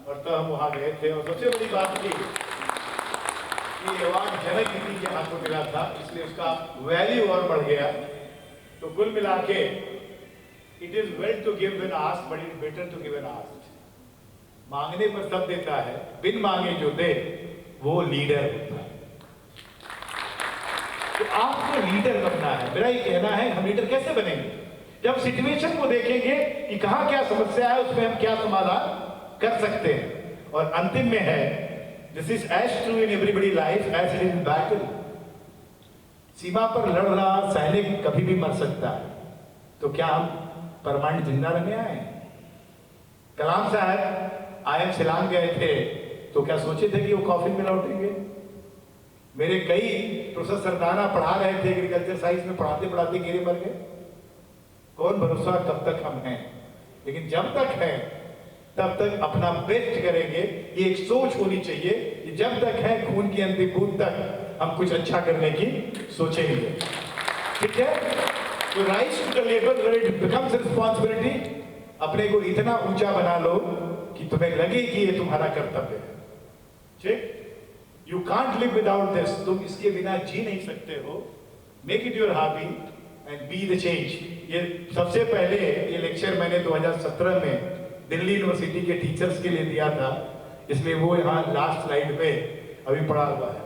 और तब हम वहाँ गए थे। और सबसे बड़ी बात थी कि अवार्ड जनक दीदी के हाथों मिला था, इसलिए उसका वैल्यू और बढ़ गया। तो कुल मिला के it is well to give when asked, but it better to give when asked. मांगने पर सब देता है, बिन मांगे जो दे वो लीडर होता है। तो आपको लीडर बनना है। मेरा ये कहना है, हम लीडर कैसे बनेंगे? जब सिचुएशन को देखेंगे कि कहां क्या समस्या है, उसमें हम क्या समाधान कर सकते हैं। और अंतिम में है, this is as true in everybody life as it is in battle. सीमा पर लड़ रहा सैनिक कभी भी मर सकता है, तो क्या हम परमानेंट जिंदा रहने आए? कलाम साहब IIM शिलांग गए थे, तो क्या सोचे थे कि वो कॉफिन में लौटेंगे? मेरे कई प्रोफेसर सरदाना पढ़ा रहे थे एग्रीकल्चर साइंस में, पढ़ाते पढ़ाते गिरे मर गए। कौन भरोसा कब तक हम हैं, लेकिन जब तक हैं तब तक अपना बेस्ट करेंगे। ये एक सोच होनी चाहिए कि जब तक है खून की अंतिम बूंद तक हम कुछ अच्छा करने की सोचेंगे। ठीक है? तो rise to the level where it becomes responsibility. अपने को इतना ऊंचा बना लो कि तुम्हें लगे कि ये तुम्हारा कर्तव्य है। ठीक? You can't live without this. तुम इसके बिना जी नहीं सकते हो। Make it your hobby and be the change. ये सबसे पहले ये लेक्चर मैंने 2017 में दिल्ली यूनिवर्सिटी के टीचर्स के लिए दिया था, इसलिए वो यहाँ लास्ट स्लाइड पे अभी पड़ा हुआ है।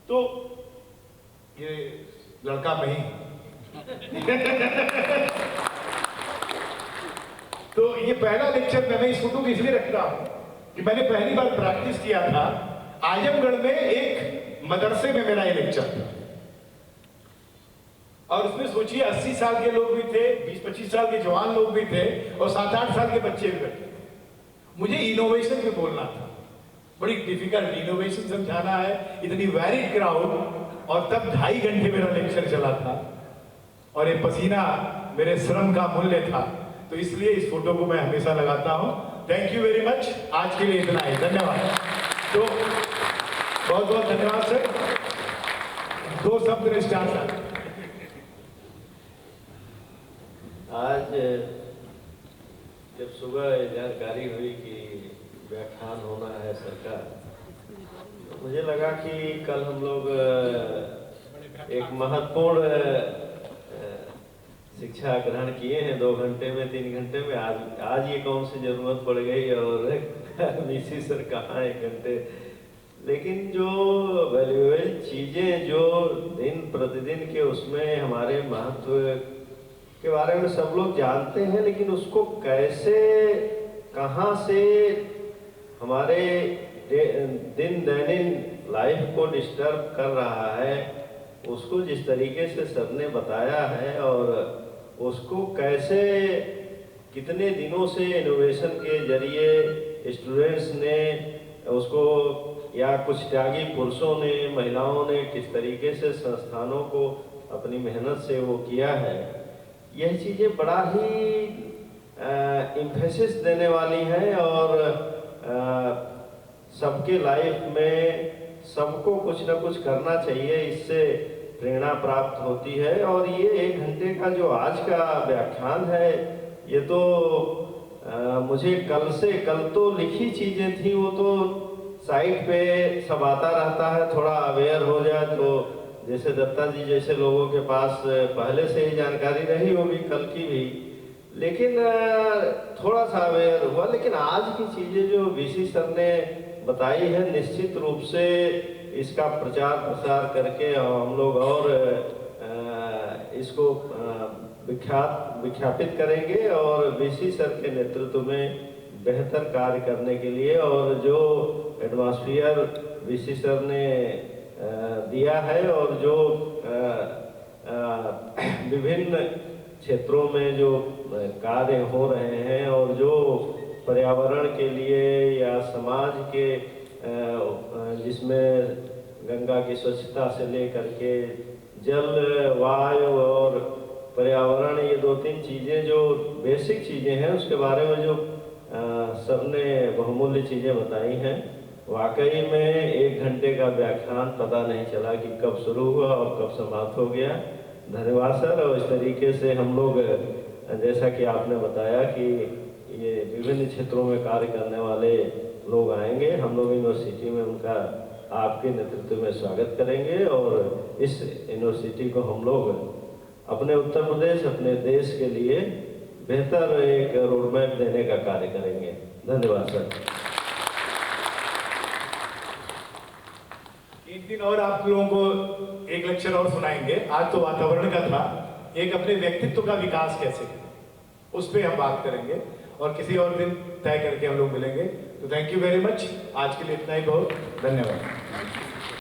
तो ये लड़का मैं ही तो ये पहला लेक्चर मैं इस फोटो को इसलिए रखता हूं कि मैंने पहली बार प्रैक्टिस किया था आजमगढ़ में, एक मदरसे में मेरा ये लेक्चर था। और उसमें सोचिए 80 साल के लोग भी थे, 20-25 साल के जवान लोग भी थे, और 7-8 साल के बच्चे भी बैठे थे। मुझे इनोवेशन में बोलना था, बड़ी डिफिकल्ट इनोवेशन समझाना है, इतनी वैरिड क्राउड, और तब 2.5 घंटे मेरा लेक्चर चला था। और ये पसीना मेरे श्रम का मूल्य था, तो इसलिए इस फोटो को मैं हमेशा लगाता हूँ। थैंक यू वेरी मच, आज के लिए इतना ही, धन्यवाद। तो बहुत बहुत धन्यवाद सर। 2 शब्द निष्ठा सर। आज जब सुबह जानकारी हुई कि व्याख्यान होना है सरकार, तो मुझे लगा कि कल हम लोग एक महत्वपूर्ण शिक्षा ग्रहण किए हैं 2 घंटे में, 3 घंटे में। आज ये कौन सी जरूरत पड़ गई और वीसी सर कहाँ 1 घंटे। लेकिन जो वैल्यूएबल चीजें जो दिन प्रतिदिन के उसमें हमारे महत्व के बारे में सब लोग जानते हैं, लेकिन उसको कैसे कहाँ से हमारे दिन दैनिक लाइफ को डिस्टर्ब कर रहा है, उसको जिस तरीके से सर ने बताया है और उसको कैसे कितने दिनों से इनोवेशन के जरिए स्टूडेंट्स ने उसको या कुछ त्यागी पुरुषों ने महिलाओं ने किस तरीके से संस्थानों को अपनी मेहनत से वो किया है, यह चीज़ें बड़ा ही इम्फेसिस देने वाली हैं और सबके लाइफ में सबको कुछ ना कुछ करना चाहिए, इससे प्रेरणा प्राप्त होती है। और ये 1 घंटे का जो आज का व्याख्यान है, ये तो मुझे कल तो लिखी चीज़ें थी, वो तो साइट पे सब आता रहता है, थोड़ा अवेयर हो जाए तो जैसे दत्ता जी जैसे लोगों के पास पहले से ही जानकारी रही होगी कल की भी, लेकिन थोड़ा सा अवेयर हुआ। लेकिन आज की चीज़ें जो वीसी सर ने बताई है, निश्चित रूप से इसका प्रचार प्रसार करके हम लोग और इसको विख्यापित करेंगे और वीसी सर के नेतृत्व में बेहतर कार्य करने के लिए, और जो एटमॉस्फेयर वीसी सर ने दिया है और जो विभिन्न क्षेत्रों में जो कार्य हो रहे हैं और जो पर्यावरण के लिए या समाज के जिसमें गंगा की स्वच्छता से लेकर के जल वायु और पर्यावरण, ये 2-3 चीज़ें जो बेसिक चीज़ें हैं उसके बारे में जो सर ने बहुमूल्य चीज़ें बताई हैं। वाकई में 1 घंटे का व्याख्यान पता नहीं चला कि कब शुरू हुआ और कब समाप्त हो गया। धन्यवाद सर। और इस तरीके से हम लोग, जैसा कि आपने बताया कि ये विभिन्न क्षेत्रों में कार्य करने वाले लोग आएंगे, हम लोग यूनिवर्सिटी में उनका आपके नेतृत्व में स्वागत करेंगे और इस यूनिवर्सिटी को हम लोग अपने उत्तर प्रदेश, अपने देश के लिए बेहतर एक रोड मैप देने का कार्य करेंगे। धन्यवाद सर। 1 दिन और आप लोगों को एक लेक्चर और सुनाएंगे। आज तो वातावरण का था, एक अपने व्यक्तित्व का विकास कैसे करें उस पर हम बात करेंगे और किसी और दिन तय करके हम लोग मिलेंगे। तो थैंक यू वेरी मच, आज के लिए इतना ही, बहुत धन्यवाद।